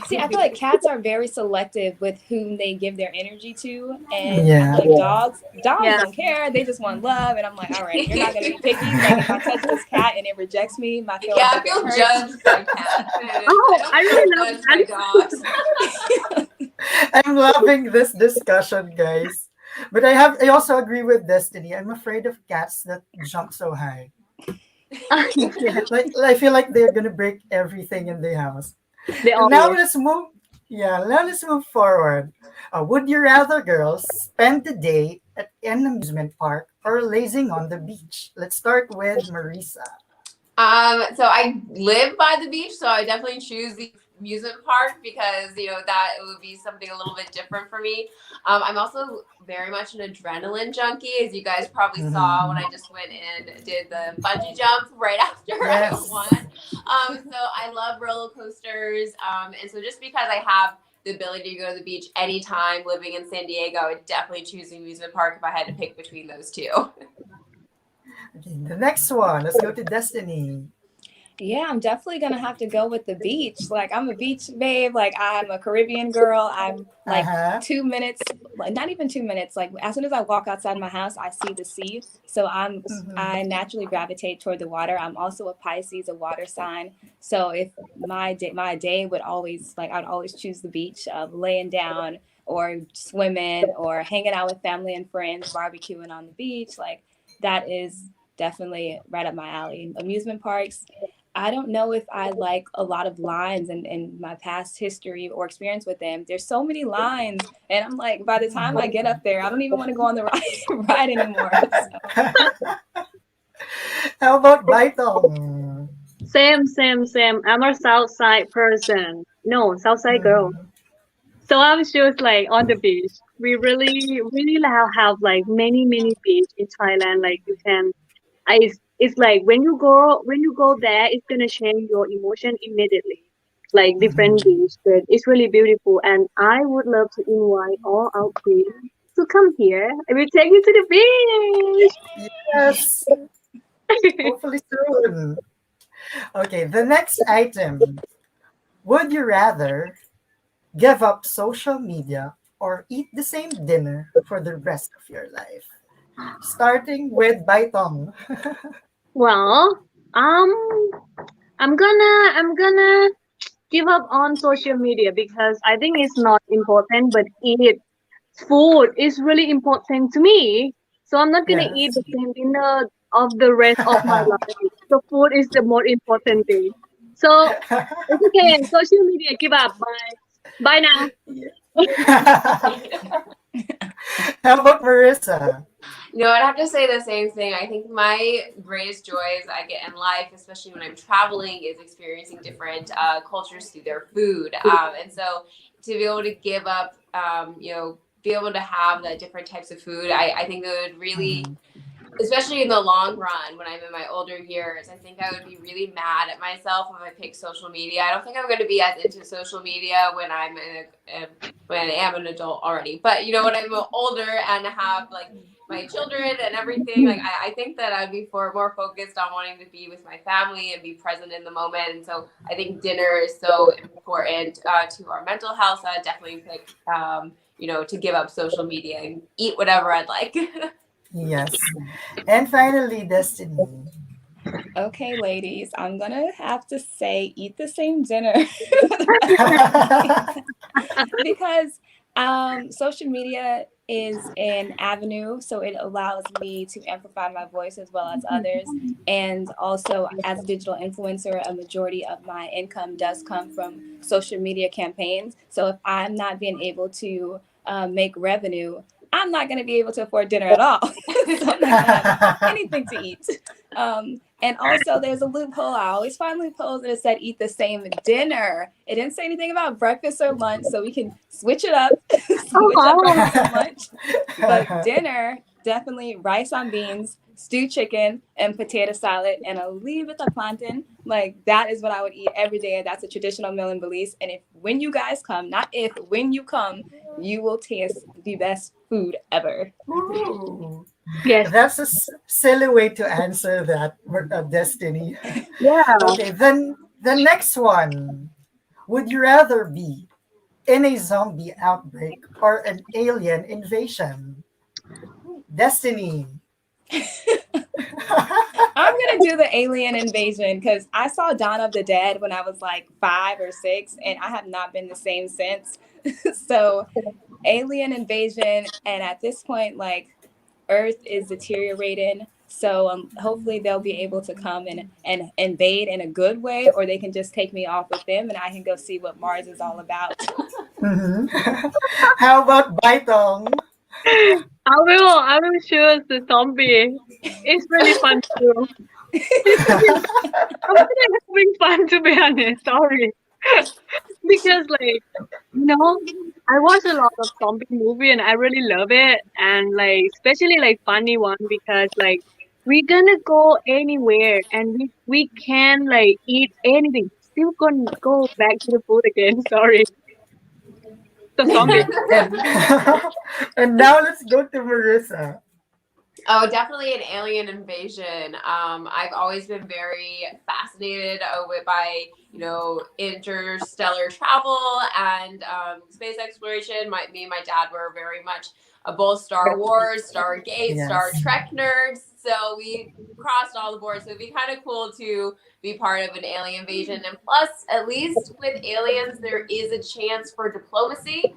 See, I feel like cats are very selective with whom they give their energy to, and Yeah. like dogs don't care. They just want love, and I'm like, all right, you're not gonna be picky. Like if I touch this cat and it rejects me, my feelings. Yeah, I feel judged by cats. I really love my dogs. I'm loving this discussion, guys. But I also agree with Destiny. I'm afraid of cats that jump so high. Like I feel like they're gonna break everything in the house. They And now always. let's move. Yeah, now let's move forward. Would you rather, girls, spend the day at an amusement park or lazing on the beach? Let's start with Marisa. So I live by the beach, so I definitely choose the amusement park because that it would be something a little bit different for me. I'm also very much an adrenaline junkie, as you guys probably saw when I just went and did the bungee jump right after I won. So I love roller coasters, and so just because I have the ability to go to the beach anytime living in San Diego, I would definitely choose the amusement park if I had to pick between those two. Okay, the next one, let's go to Destiny. Yeah, I'm definitely gonna have to go with the beach. Like, I'm a beach babe. Like, I'm a Caribbean girl. I'm like 2 minutes, like not even 2 minutes. Like, as soon as I walk outside my house, I see the sea. So I naturally gravitate toward the water. I'm also a Pisces, a water sign. So if my day would always, like, I'd always choose the beach, laying down or swimming or hanging out with family and friends, barbecuing on the beach. Like, that is definitely right up my alley. Amusement parks, I don't know if I like a lot of lines and my past history or experience with them. There's so many lines, and I'm like, by the time I get up there, I don't even want to go on the ride anymore. So. How about Baitong? Same. I'm a South Side person. No, South Side girl. So I'm just like on the beach. We really have like many beach in Thailand. Like you can, it's like when you go there, it's gonna change your emotion immediately. Like different beach, but it's really beautiful. And I would love to invite all our queens to come here. I will take you to the beach. Yes. Hopefully soon. Okay, the next item. Would you rather give up social media or eat the same dinner for the rest of your life? Starting with Baitong. Well, I'm gonna give up on social media because I think it's not important, but food is really important to me. So I'm not gonna eat the same dinner of the rest of my life. So food is the more important thing. So it's okay. Social media, give up. Bye now. How about Marisa? I'd have to say the same thing. I think my greatest joys I get in life, especially when I'm traveling, is experiencing different cultures through their food. And so to be able to give up, be able to have the different types of food, I think it would really, especially in the long run, when I'm in my older years, I think I would be really mad at myself if I pick social media. I don't think I'm going to be as into social media when when I am an adult already. But when I'm older and have like my children and everything, like I think that I'd be more focused on wanting to be with my family and be present in the moment. And so I think dinner is so important to our mental health. So I'd definitely pick, to give up social media and eat whatever I'd like. Yes. And finally, Destiny. Okay, ladies, I'm gonna have to say eat the same dinner because social media is an avenue, so it allows me to amplify my voice as well as others. And also, as a digital influencer, a majority of my income does come from social media campaigns. So if I'm not being able to make revenue, I'm not going to be able to afford dinner at all. So I'm not going to have anything to eat. And also, there's a loophole. I always find loopholes that it said eat the same dinner. It didn't say anything about breakfast or lunch, so we can switch it up. Switch up breakfast and lunch. But dinner, definitely rice on beans, stewed chicken, and potato salad, and a little bit of plantain. Like, that is what I would eat every day. That's a traditional meal in Belize. And when you guys come, not if, when you come, you will taste the best food ever. Ooh. Yes. That's a silly way to answer that, Destiny. Yeah. Okay, then the next one. Would you rather be in a zombie outbreak or an alien invasion? Destiny. I'm gonna do the alien invasion because I saw Dawn of the Dead when I was like 5 or 6, and I have not been the same since. So, alien invasion, and at this point, like, Earth is deteriorating. So hopefully they'll be able to come and invade in a good way, or they can just take me off with them and I can go see what Mars is all about. Mhm. How about Baitong? I will choose the zombie. It's really fun too. I'm really having fun, to be honest. Sorry. Because like, I watch a lot of zombie movie and I really love it, and like especially like funny one, because like we're gonna go anywhere and we can like eat anything. Still gonna go back to the food again. Sorry. The zombie. And, and now let's go to Marisa. Oh, definitely an alien invasion. I've always been very fascinated by, interstellar travel and space exploration. Me and my dad were very much both Star Wars, Stargate, Yes. Star Trek nerds. So we crossed all the boards. So it'd be kind of cool to be part of an alien invasion. And plus, at least with aliens, there is a chance for diplomacy.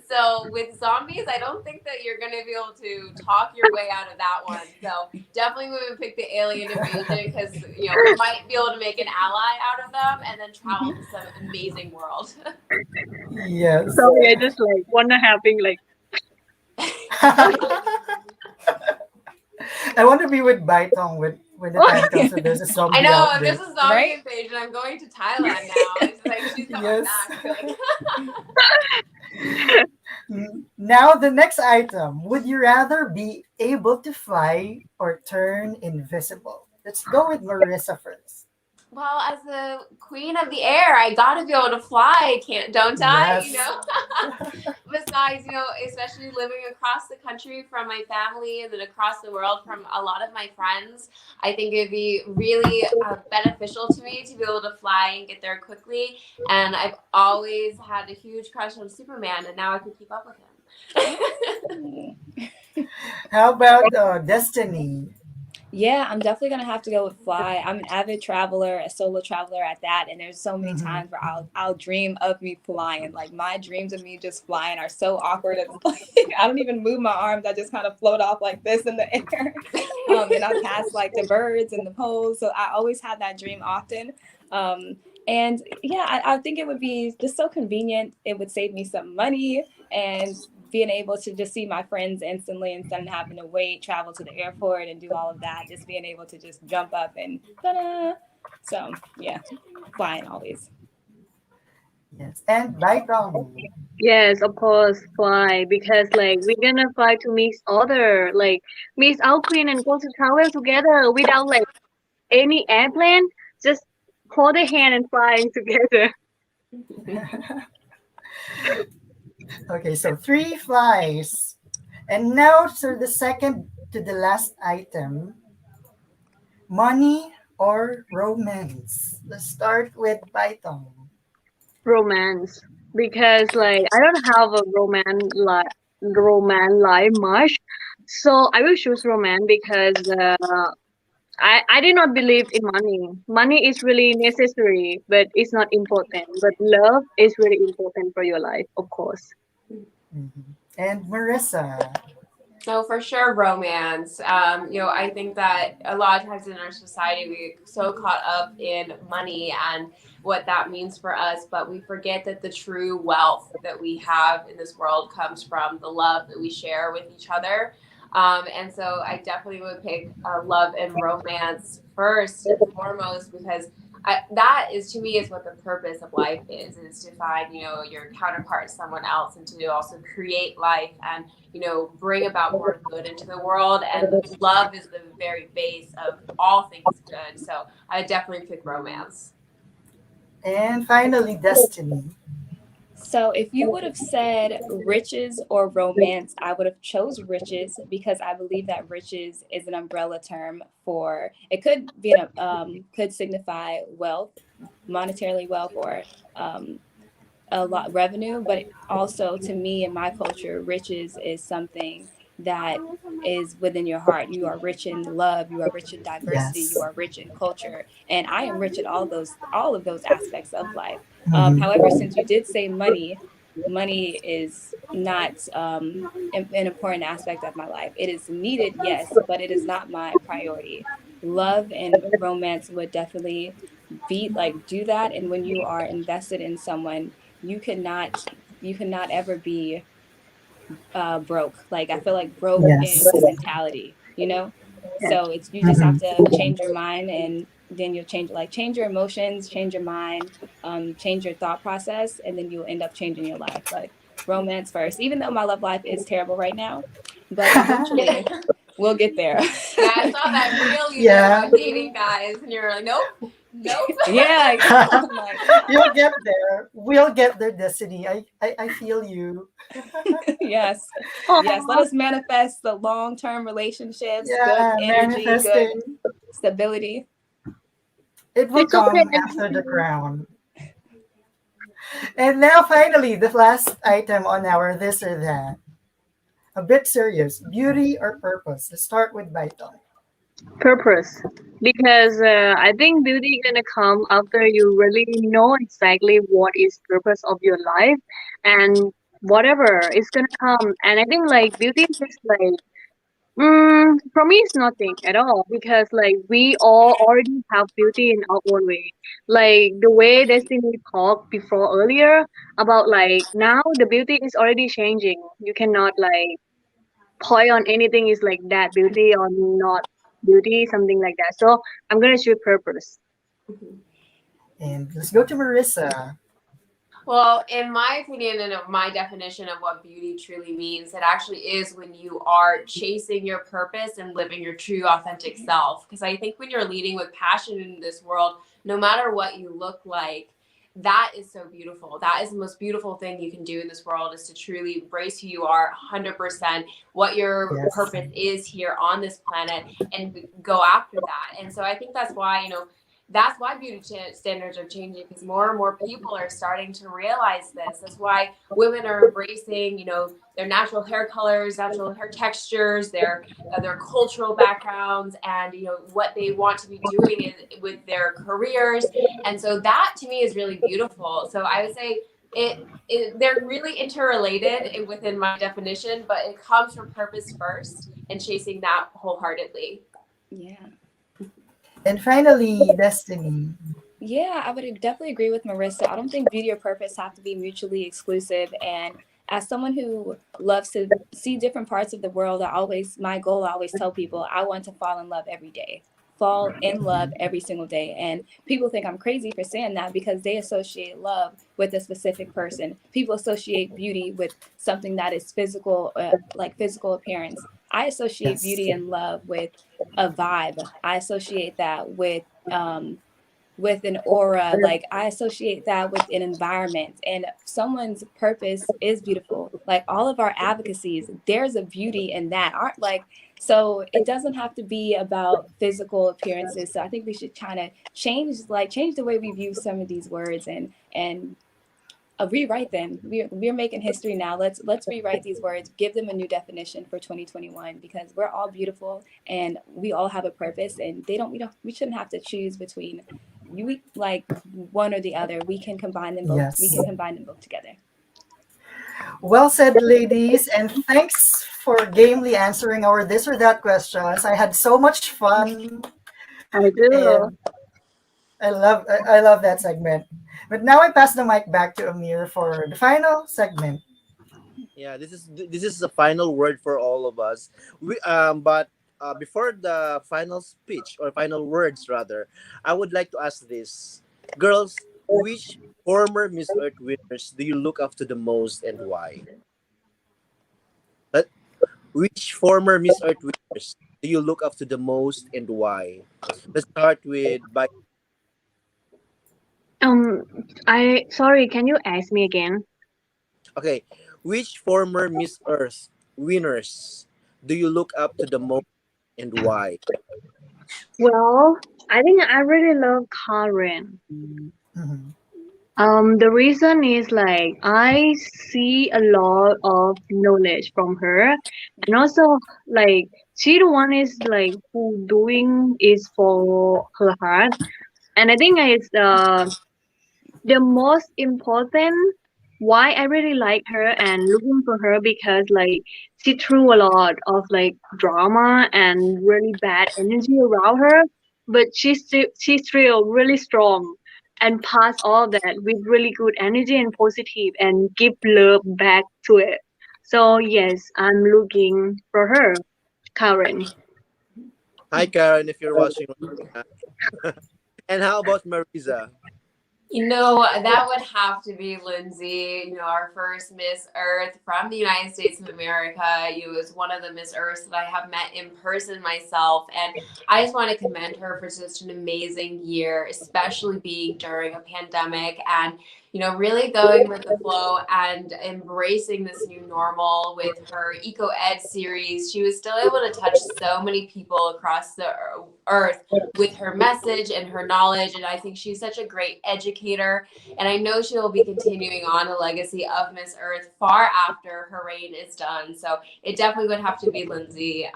So with zombies, I don't think that you're going to be able to talk your way out of that one. So definitely we would pick the alien invasion because, we might be able to make an ally out of them and then travel to some amazing world. Yes. Sorry, I just like wanna having like. I want to be with Baitong when the time comes and there's a zombie I know, out if there. there's a zombie invasion, I'm going to Thailand now. It's like she's coming Yes. back. Now the next item. Would you rather be able to fly or turn invisible? Let's go with Marisa first. Well, as the queen of the air, I gotta be able to fly, don't I? Yes. Besides, especially living across the country from my family and then across the world from a lot of my friends, I think it'd be really beneficial to me to be able to fly and get there quickly. And I've always had a huge crush on Superman, and now I can keep up with him. How about Destiny? Yeah, I'm definitely gonna have to go with fly. I'm an avid traveler, a solo traveler at that, and there's so many times where I'll dream of me flying. Like my dreams of me just flying are so awkward. It's like I don't even move my arms. I just kind of float off like this in the air, and I pass like the birds and the poles. So I always have that dream often. And yeah, I think it would be just so convenient. It would save me some money and being able to just see my friends instantly instead of having to wait, travel to the airport and do all of that, just being able to just jump up and ta-da. So yeah, flying always. Yes, and Baitong. Yes, of course, fly, because like we're gonna fly to Miss Other, like Miss Our Queen, and go to travel together without like any airplane, just hold a hand and flying together. Okay, so 3 flies. And now for the second to the last item. Money or romance? Let's start with Baitong. Romance, because like I don't have a romance life much, so I will choose romance because I did not believe in money. Money is really necessary, but it's not important. But love is really important for your life, of course. And Marisa. No, for sure, romance. I think that a lot of times in our society, we get so caught up in money and what that means for us, but we forget that the true wealth that we have in this world comes from the love that we share with each other. And so I definitely would pick love and romance first and foremost, because that is, to me, is what the purpose of life is to find, your counterpart, someone else, and to also create life and, bring about more good into the world. And love is the very base of all things good. So I definitely pick romance. And finally, Destiny. So if you would have said riches or romance, I would have chose riches because I believe that riches is an umbrella term for, it could be could signify wealth, monetarily wealth, or a lot revenue, but also to me in my culture, riches is something that is within your heart. You are rich in love, you are rich in diversity, Yes. you are rich in culture, and I am rich at all of those aspects of life. However, since you did say money, money is not an important aspect of my life. It is needed, yes, but it is not my priority. Love and romance would definitely do that. And when you are invested in someone, you cannot ever be broke. Like, I feel like broke is Yes. the mentality, you know? So it's, you just have to change your mind, and then you'll change your emotions, change your mind, change your thought process, and then you'll end up changing your life. But romance first, even though my love life is terrible right now, but eventually we'll get there. Yeah, I saw that reel you did Yeah. about dating guys, and you're like, nope. Yeah, exactly. Like, You'll get there. We'll get there, Destiny. I feel you. yes. Yes, let us manifest the long-term relationships, Yeah, good energy, good manifesting. stability. It will It's okay. come after the crown. And now, finally, the last item on our this or that. A bit serious. Beauty or purpose? Let's start with Baitong. Purpose, because I think beauty gonna come after you really know exactly what is purpose of your life, and whatever is gonna come. And I think like beauty is just like for me it's nothing at all, because like we all already have beauty in our own way. Like the way Destiny talked before earlier about like now the beauty is already changing. You cannot like point on anything is like that beauty or not beauty, something like that. So I'm gonna choose purpose. And let's go to Marisa. Well, in my opinion and of my definition of what beauty truly means, it actually is when you are chasing your purpose and living your true authentic self. Because I think when you're leading with passion in this world, no matter what you look like, that is so beautiful. That is the most beautiful thing you can do in this world, is to truly embrace who you are 100%, what your Yes. purpose is here on this planet, and go after that. And so I think that's why, that's why beauty standards are changing, because more and more people are starting to realize this. That's why women are embracing, their natural hair colors, natural hair textures, their cultural backgrounds, and what they want to be doing with their careers. And so that to me is really beautiful. So I would say they're really interrelated within my definition, but it comes from purpose first and chasing that wholeheartedly. Yeah. And finally, Destiny. Yeah, I would definitely agree with Marissa. I don't think beauty or purpose have to be mutually exclusive. And as someone who loves to see different parts of the world, my goal, I always tell people, I want to fall in love every day. Fall in love every single day. And people think I'm crazy for saying that, because they associate love with a specific person. People associate beauty with something that is physical, like physical appearance. I associate beauty and love with a vibe. I associate that with an aura. Like, I associate that with an environment, and someone's purpose is beautiful. Like, all of our advocacies, there's a beauty in that. So it doesn't have to be about physical appearances. So I think we should kind of change the way we view some of these words and rewrite them. We're making history now. Let's rewrite these words, give them a new definition for 2021, because we're all beautiful and we all have a purpose, and we shouldn't have to choose between one or the other. We can combine them both. Yes. We can combine them both together. Well said, ladies, and thanks for gamely answering our this or that questions. I had so much fun. I do. And I love that segment. But now I pass the mic back to Amir for the final segment. Yeah, this is the final word for all of us. But before the final speech, or final words rather, I would like to ask this: girls, which former Miss Earth winners do you look up to the most, and why? Which former Miss Earth winners do you look up to the most, and why? Let's start with Sorry, can you ask me again? Okay, which former Miss Earth winners do you look up to the most, and why? Well, I think I really love Karen. Mhm. The reason is like I see a lot of knowledge from her, and also like she the one is like who doing is for her heart, and I think it's the most important why I really like her and looking for her because like she threw a lot of like drama and really bad energy around her, but she's still really strong and pass all that with really good energy and positive and give love back to it. So yes, I'm looking for her, Karen. Hi, Karen, if you're watching right now. And how about Marisa? That would have to be Lindsay, our first Miss Earth from the United States of America. You was one of the Miss Earths that I have met in person myself. And I just want to commend her for such an amazing year, especially being during a pandemic and, really going with the flow and embracing this new normal with her 𝘋𝙀𝙀𝘾𝙆 series. She was still able to touch so many people across the earth with her message and her knowledge. And I think she's such a great educator. And I know she'll be continuing on the legacy of Miss Earth far after her reign is done. So it definitely would have to be Lindsay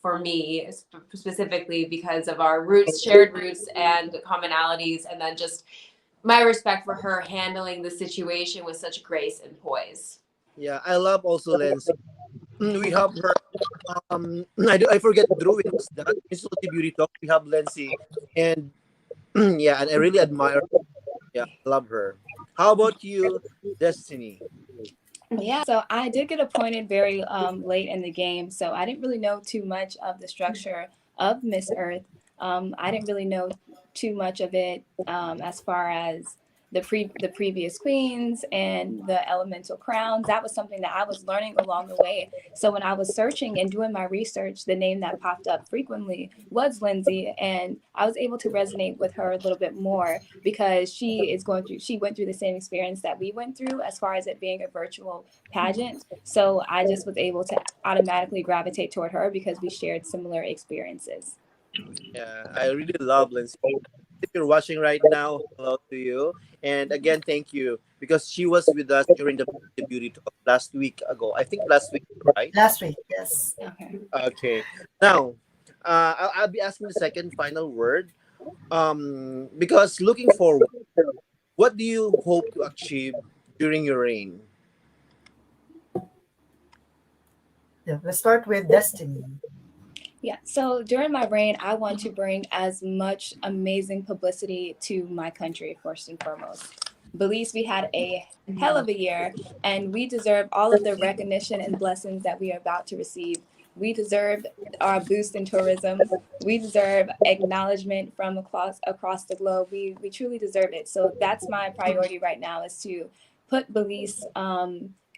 for me, specifically because of our shared roots and commonalities. And then just my respect for her handling the situation with such grace and poise. Yeah, I love also Lindsay. We have her. I forget Drew. It was that Missosology Beauty Talk. We have Lindsay, and yeah, and I really admire her. Yeah, I love her. How about you, Destiny? Yeah, so I did get appointed very late in the game, so I didn't really know too much of the structure of Miss Earth. I didn't really know too much of it as far as the previous queens and the elemental crowns. That was something that I was learning along the way. So when I was searching and doing my research, the name that popped up frequently was Lindsay, and I was able to resonate with her a little bit more because she went through the same experience that we went through as far as it being a virtual pageant. So I just was able to automatically gravitate toward her because we shared similar experiences. Yeah, I really love Lindsay. If you're watching right now, hello to you. And again, thank you because she was with us during the Beauty Talk last week ago. I think last week, right? Last week, yes. Okay. Okay. Now, I'll be asking the second final word. Because looking forward, what do you hope to achieve during your reign? Yeah, let's start with Destiny. Yeah, so during my reign, I want to bring as much amazing publicity to my country, first and foremost. Belize, we had a hell of a year, and we deserve all of the recognition and blessings that we are about to receive. We deserve our boost in tourism. We deserve acknowledgement from across the globe. We truly deserve it. So that's my priority right now, is to put Belize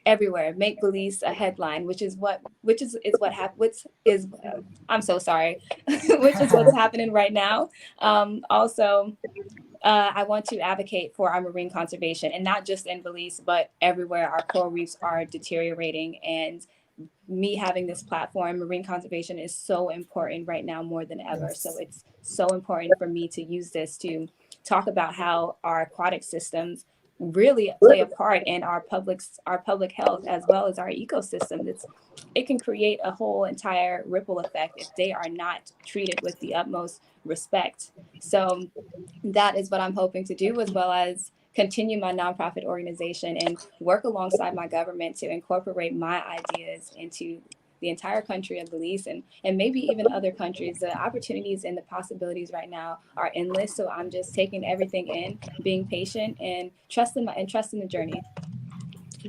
everywhere, make Belize a headline, I'm so sorry, which is what's happening right now. Also, I want to advocate for our marine conservation, and not just in Belize, but everywhere our coral reefs are deteriorating. And me having this platform, marine conservation is so important right now more than ever. Yes. So it's so important for me to use this to talk about how our aquatic systems really play a part in our public health as well as our ecosystem. It can create a whole entire ripple effect if they are not treated with the utmost respect. So that is what I'm hoping to do, as well as continue my nonprofit organization and work alongside my government to incorporate my ideas into the entire country of Belize and maybe even other countries. The opportunities and the possibilities right now are endless. So I'm just taking everything in, being patient, and trusting the journey.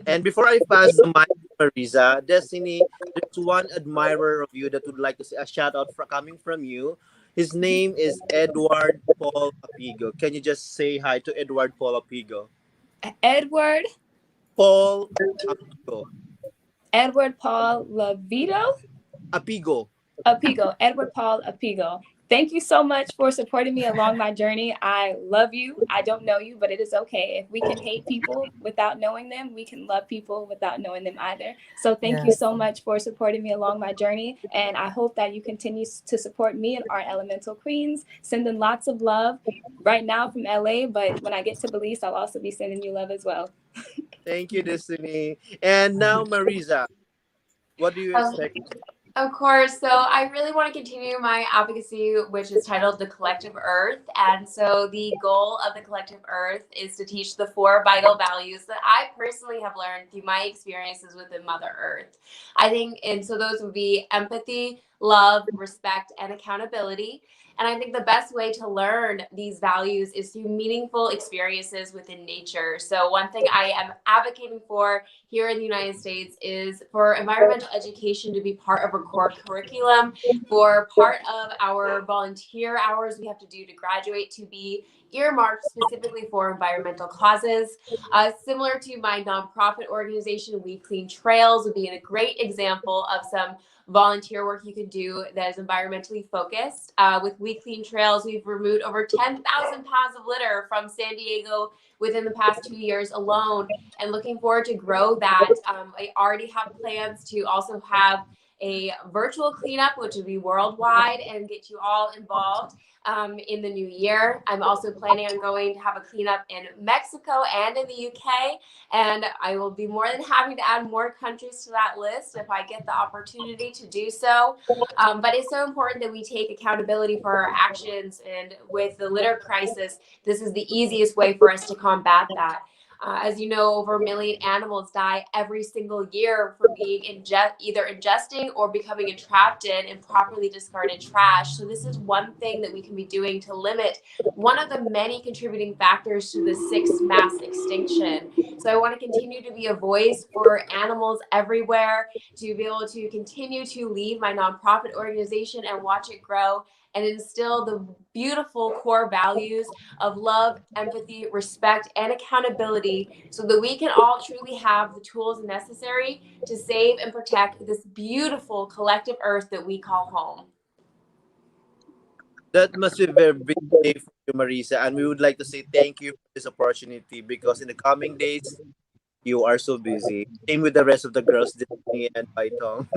And before I pass the mic to Marisa, Destiny, there's one admirer of you that would like to say a shout out coming from you. His name is Edward Paul Apigo. Can you just say hi to Edward Paul Apigo? Edward Paul Apigo. Edward Paul Lavito? Apigo. Edward Paul Apigo. Thank you so much for supporting me along my journey. I love you. I don't know you, but it is okay. If we can hate people without knowing them, we can love people without knowing them either. So thank you so much for supporting me along my journey. And I hope that you continue to support me and our elemental queens. Sending lots of love right now from LA, but when I get to Belize, I'll also be sending you love as well. Thank you, Destiny. And now, Marisa, what do you expect Of course. So I really want to continue my advocacy, which is titled The Collective Earth. And so the goal of The Collective Earth is to teach the 4 vital values that I personally have learned through my experiences within Mother Earth. I think, and so those would be empathy, love, respect, and accountability. And I think the best way to learn these values is through meaningful experiences within nature. So one thing I am advocating for here in the United States is for environmental education to be part of a core curriculum. For part of our volunteer hours we have to do to graduate to be earmarked specifically for environmental causes. Similar to my nonprofit organization, We Clean Trails would be a great example of some volunteer work you can do that is environmentally focused. With We Clean Trails, we've removed over 10,000 pounds of litter from San Diego within the past 2 years alone, and looking forward to grow that. I already have plans to also have a virtual cleanup, which would be worldwide, and get you all involved in the new year. I'm also planning on going to have a cleanup in Mexico and in the UK, and I will be more than happy to add more countries to that list if I get the opportunity to do so. But it's so important that we take accountability for our actions, and with the litter crisis, this is the easiest way for us to combat that. As you know, over 1 million animals die every single year from being either ingesting or becoming entrapped in improperly discarded trash. So this is one thing that we can be doing to limit one of the many contributing factors to the 6th mass extinction. So I want to continue to be a voice for animals everywhere, to be able to continue to lead my nonprofit organization and watch it grow, and instill the beautiful core values of love, empathy, respect, and accountability, so that we can all truly have the tools necessary to save and protect this beautiful collective earth that we call home. That must be a very big day for you, Marisa, and we would like to say thank you for this opportunity, because in the coming days, you are so busy. Same with the rest of the girls, Destiny and Baitong.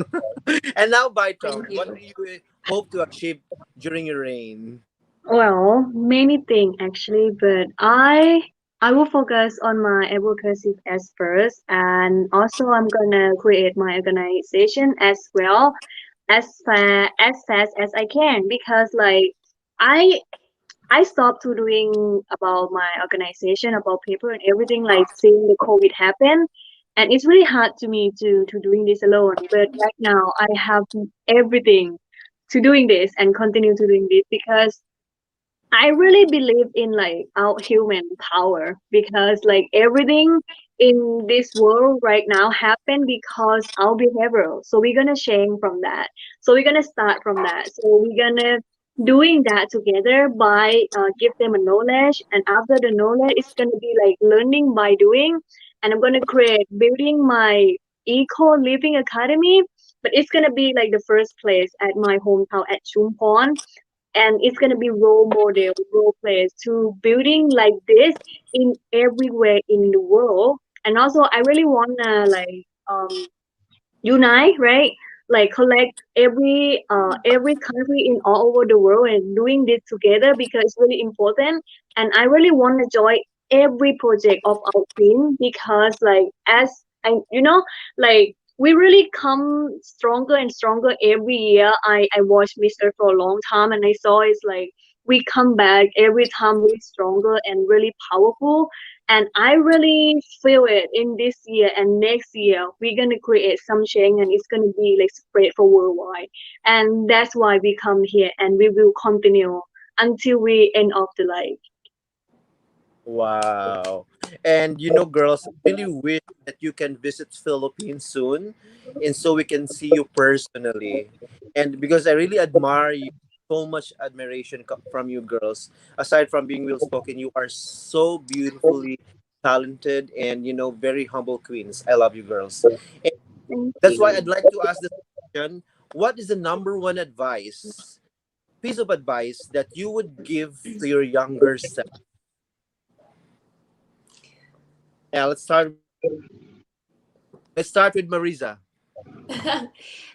And now, Baitong, what do you hope to achieve during your reign? Well, many things actually, but I will focus on my advocacy as first, and also I'm gonna create my organization as well, as fast as I can, because like I I stopped to doing about my organization, about paper and everything, like seeing the COVID happen. And it's really hard to me to doing this alone. But right now I have everything to doing this and continue to doing this, because I really believe in like our human power, because like everything in this world right now happen because our behavior. So we're gonna change from that. So we're gonna start from that. So we're gonna doing that together by give them a knowledge, and after the knowledge, it's gonna be like learning by doing. And I'm gonna create building my eco living academy, but it's gonna be like the first place at my hometown at Chumpon, and it's gonna be role model, role players to building like this in everywhere in the world. And also, I really wanna like unite, right? Like collect every country in all over the world and doing this together, because it's really important. And I really want to join every project of our team, because like as like we really come stronger and stronger every year. I watched Mr. for a long time, and I saw it's like we come back every time really stronger and really powerful. And I really feel it in this year and next year. We're gonna create some change, and it's gonna be like spread for worldwide. And that's why we come here, and we will continue until we end of the life. Wow. And you know, girls, I really wish that you can visit Philippines soon, and so we can see you personally. And because I really admire you, so much admiration from you girls. Aside from being well spoken, you are so beautifully talented and very humble queens. I love you girls. And Thank that's why you. I'd like to ask this question. What is the number one piece of advice that you would give to your younger self? Yeah, let's start with Marisa.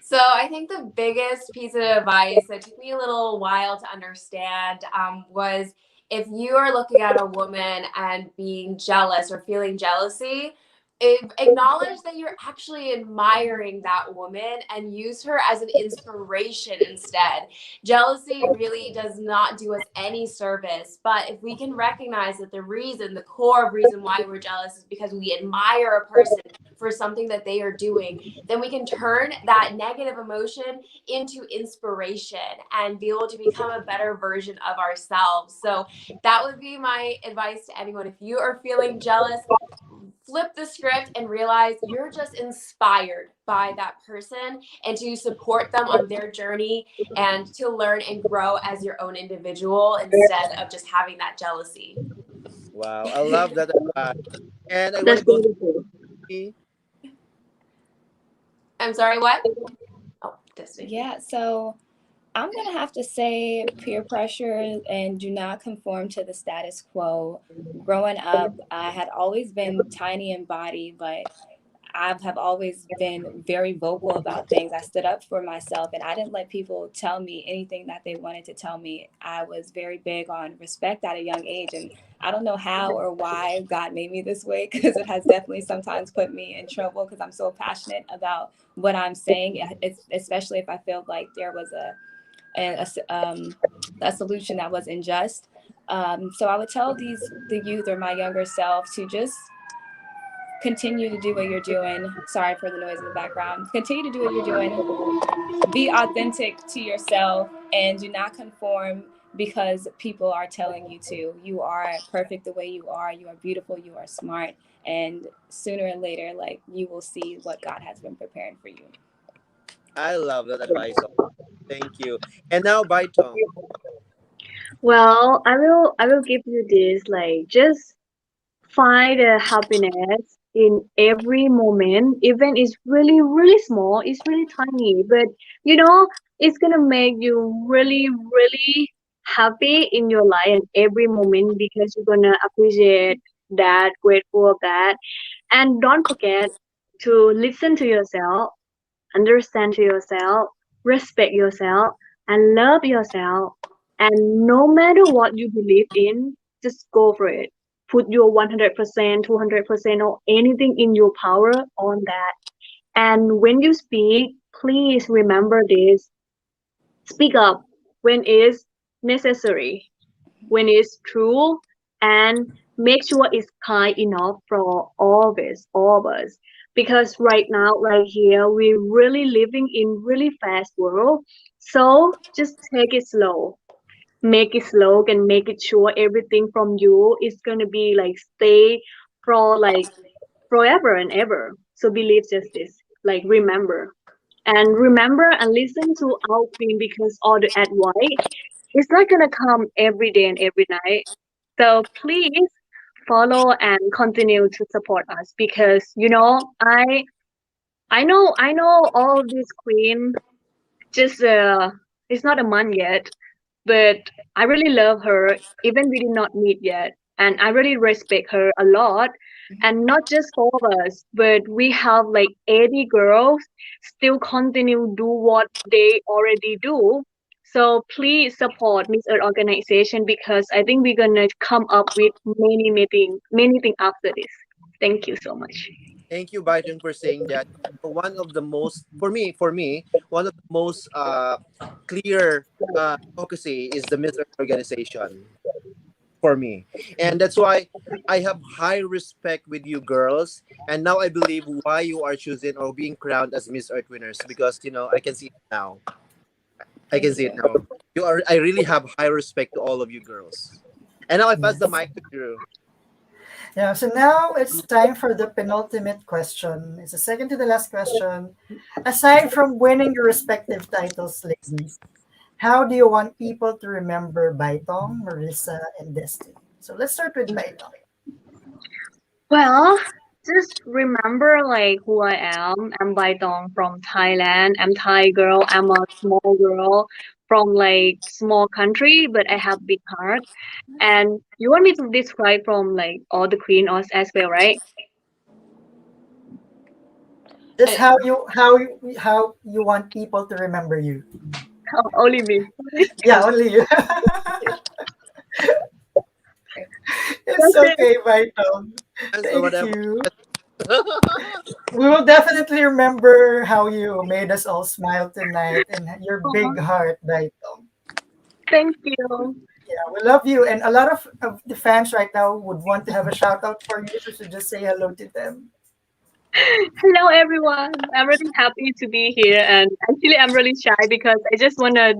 So I think the biggest piece of advice that took me a little while to understand was, if you are looking at a woman and being jealous or feeling jealousy, acknowledge that you're actually admiring that woman and use her as an inspiration instead. Jealousy really does not do us any service, but if we can recognize that the core reason why we're jealous is because we admire a person for something that they are doing, then we can turn that negative emotion into inspiration and be able to become a better version of ourselves. So that would be my advice to anyone. If you are feeling jealous, flip the script and realize you're just inspired by that person, and to support them on their journey and to learn and grow as your own individual instead of just having that jealousy. Wow, I love that advice. And I want That's to go beautiful. to I'm sorry, what? Oh, Destiny. Yeah, so I'm going to have to say peer pressure and do not conform to the status quo. Growing up, I had always been tiny in body, but I have always been very vocal about things. I stood up for myself, and I didn't let people tell me anything that they wanted to tell me. I was very big on respect at a young age, and I don't know how or why God made me this way, because it has definitely sometimes put me in trouble because I'm so passionate about what I'm saying, especially if I feel like there was a solution that was unjust. So I would tell the youth or my younger self to just continue to do what you're doing. Sorry for the noise in the background. Continue to do what you're doing. Be authentic to yourself and do not conform because people are telling you to. You are perfect the way you are. You are beautiful. You are smart. And sooner or later, like, you will see what God has been preparing for you. I love that advice. Thank you. And now, Baitong. Well, I will give you this, like, just find a happiness in every moment, even it's really, really small, it's really tiny, but it's gonna make you really, really happy in your life and every moment, because you're gonna appreciate that, grateful of that. And don't forget to listen to yourself, understand to yourself, respect yourself, and love yourself. And no matter what you believe in, just go for it. Put your 100%, 200%, or anything in your power on that. And when you speak, please remember this. Speak up when it's necessary, when it's true, and make sure it's kind enough for all of us. Because right now, right here, we're really living in really fast world. So just take it slow. Make it slow and make it sure everything from you is gonna be like stay for like forever and ever. So believe just this. Like remember and listen to our queen, because all the advice it's not gonna come every day and every night. So please follow and continue to support us, because I know all of this queen just it's not a month yet, but I really love her even we did not meet yet, and I really respect her a lot. And not just four of us, but we have like 80 girls still continue do what they already do. So please support Miss Earth organization, because I think we're gonna come up with many things after this. Thank you so much. Thank you, Baitong, for saying that. One of the most, for me, one of the most clear advocacy is the Miss Earth organization for me. And that's why I have high respect with you girls. And now I believe why you are chosen or being crowned as Miss Earth winners, because, I can see it now. I can see it now. I really have high respect to all of you girls. And now I pass the mic to Drew. Yeah, so now it's time for the penultimate question. It's the second to the last question. Aside from winning your respective titles, ladies, how do you want people to remember Baitong, Marisa, and Destiny? So let's start with Baitong. Well, just remember like who I am. I'm Baitong from Thailand. I'm Thai girl. I'm a small girl from like small country, but I have big heart. And you want me to describe from like all the queen as well, right? Just how you want people to remember you. Oh, only me. Yeah, only you. It's Okay. okay, Baitong. So Thank whatever. you. We will definitely remember how you made us all smile tonight and your big heart, Baitong. Thank you. Yeah, we love you. And a lot of the fans right now would want to have a shout out for you. So you should just say hello to them. Hello, everyone. I'm really happy to be here, and actually, I'm really shy because I just wanna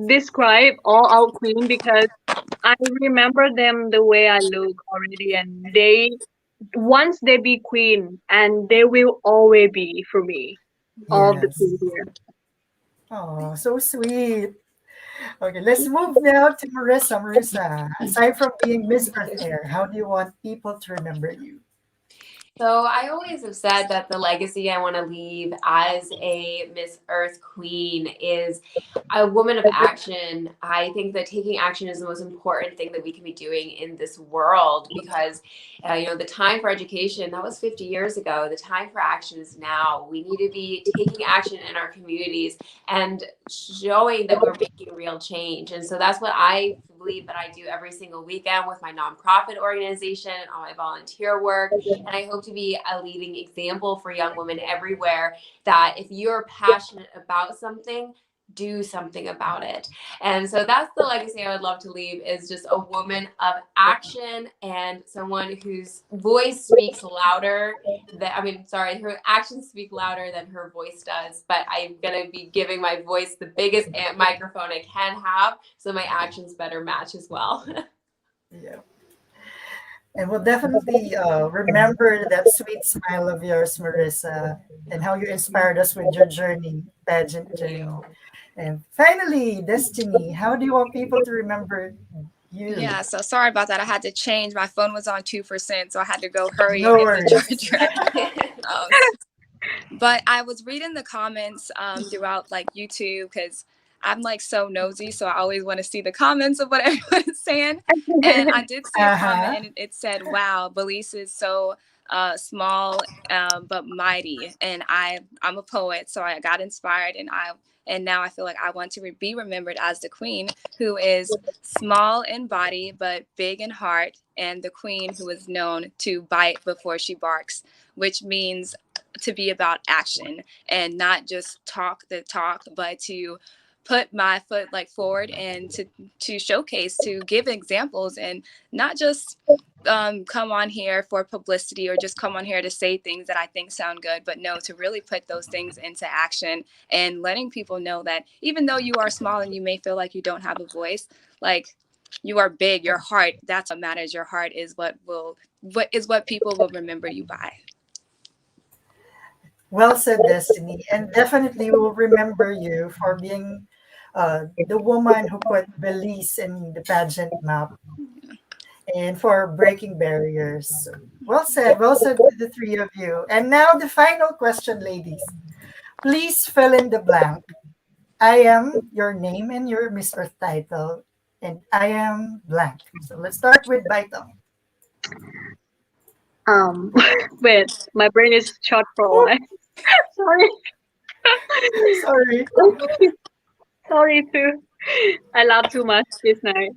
describe all out queen because I remember them the way I look already, and they once they be queen, and they will always be for me. All of the Yes. queen here. Oh, so sweet. Okay, let's move now to Marisa. Marisa, aside from being Miss Earth Air, how do you want people to remember you? So I always have said that the legacy I want to leave as a Miss Earth Queen is a woman of action. I think that taking action is the most important thing that we can be doing in this world because, the time for education, that was 50 years ago. The time for action is now. We need to be taking action in our communities and showing that we're making real change. And so that's what I believe that I do every single weekend with my nonprofit organization and all my volunteer work. And I hope to be a leading example for young women everywhere that if you're passionate about something, do something about it. And so that's the legacy I would love to leave is just a woman of action and someone whose voice speaks louder her actions speak louder than her voice does. But I'm going to be giving my voice the biggest microphone I can have so my actions better match as well. Yeah. And we'll definitely remember that sweet smile of yours, Marisa, and how you inspired us with your journey, pageant journey. And finally, Destiny, how do you want people to remember you? Yeah, so sorry about that. I had to change. My phone was on 2%, so I had to go hurry No and get the worries. charger. But I was reading the comments throughout like YouTube because I'm like so nosy, so I always want to see the comments of what everyone is saying. And I did see a comment, and it said, "Wow, Belize is so small but mighty." And I'm a poet, so I got inspired, and now I feel like I want to be remembered as the queen who is small in body but big in heart, and the queen who is known to bite before she barks, which means to be about action and not just talk the talk, but to put my foot like forward and to showcase, to give examples, and not just come on here for publicity or just come on here to say things that I think sound good, but no, to really put those things into action and letting people know that even though you are small and you may feel like you don't have a voice, like you are big, your heart, that's what matters. Your heart is what people will remember you by. Well said, Destiny. And definitely we will remember you for being the woman who put Belize in the pageant map and for breaking barriers. Well said to the three of you. And now the final question, ladies. Please fill in the blank. I am your name and your Miss Earth title, and I am blank. So let's start with Baitong. Wait, my brain is short for a while. Sorry. Sorry. Sorry too. I laughed too much this night.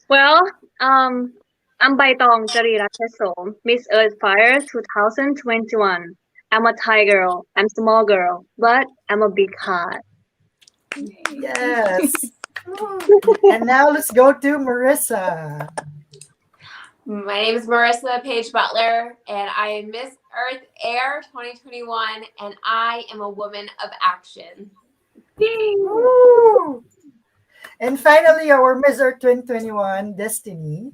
Well, I'm Baitong Jareerat, Miss Earth Fire 2021. I'm a Thai girl. I'm small girl, but I'm a big heart. Yes. And now let's go to Marisa. My name is Marisa Paige Butler, and I am Miss Earth Air 2021, and I am a woman of action. Woo! And finally, our Miss Earth 2021, Destiny.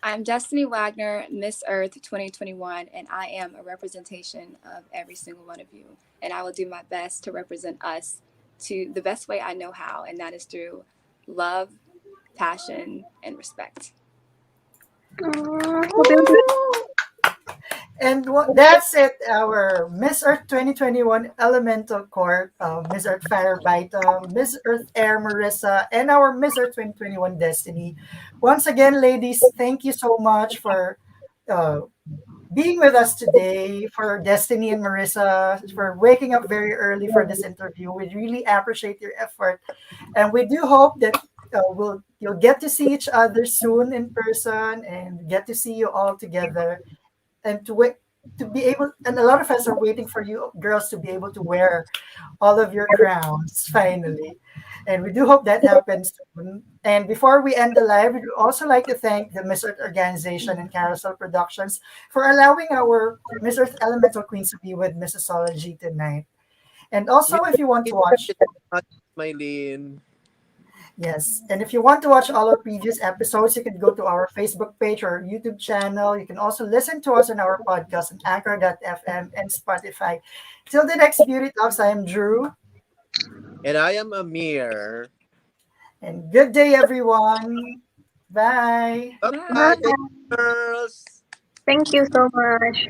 I'm Destiny Wagner, Miss Earth 2021, and I am a representation of every single one of you. And I will do my best to represent us to the best way I know how, and that is through love, passion, and respect. And that's it, our Miss Earth 2021 Elemental Court, Miss Earth Fire Baitong, Miss Earth Air Marisa, and our Miss Earth 2021 Destiny. Once again, ladies, thank you so much for being with us today, for Destiny and Marisa, for waking up very early for this interview. We really appreciate your effort. And we do hope that you'll get to see each other soon in person and get to see you all together. And to be able, and a lot of us are waiting for you girls to be able to wear all of your crowns finally. And we do hope that happens soon. And before we end the live, we'd also like to thank the Miss Earth Organization and Carousel Productions for allowing our Miss Earth Elemental Queens to be with Missosology tonight. And also, if you want to watch, Mylene. yes, and if you want to watch all our previous episodes, you can go to our Facebook page or YouTube channel. You can also listen to us on our podcast on Anchor.fm and Spotify. Till the next Beauty Talks, I am Drew. And I am Amir. And good day, everyone. Bye. Bye, girls. Thank you so much.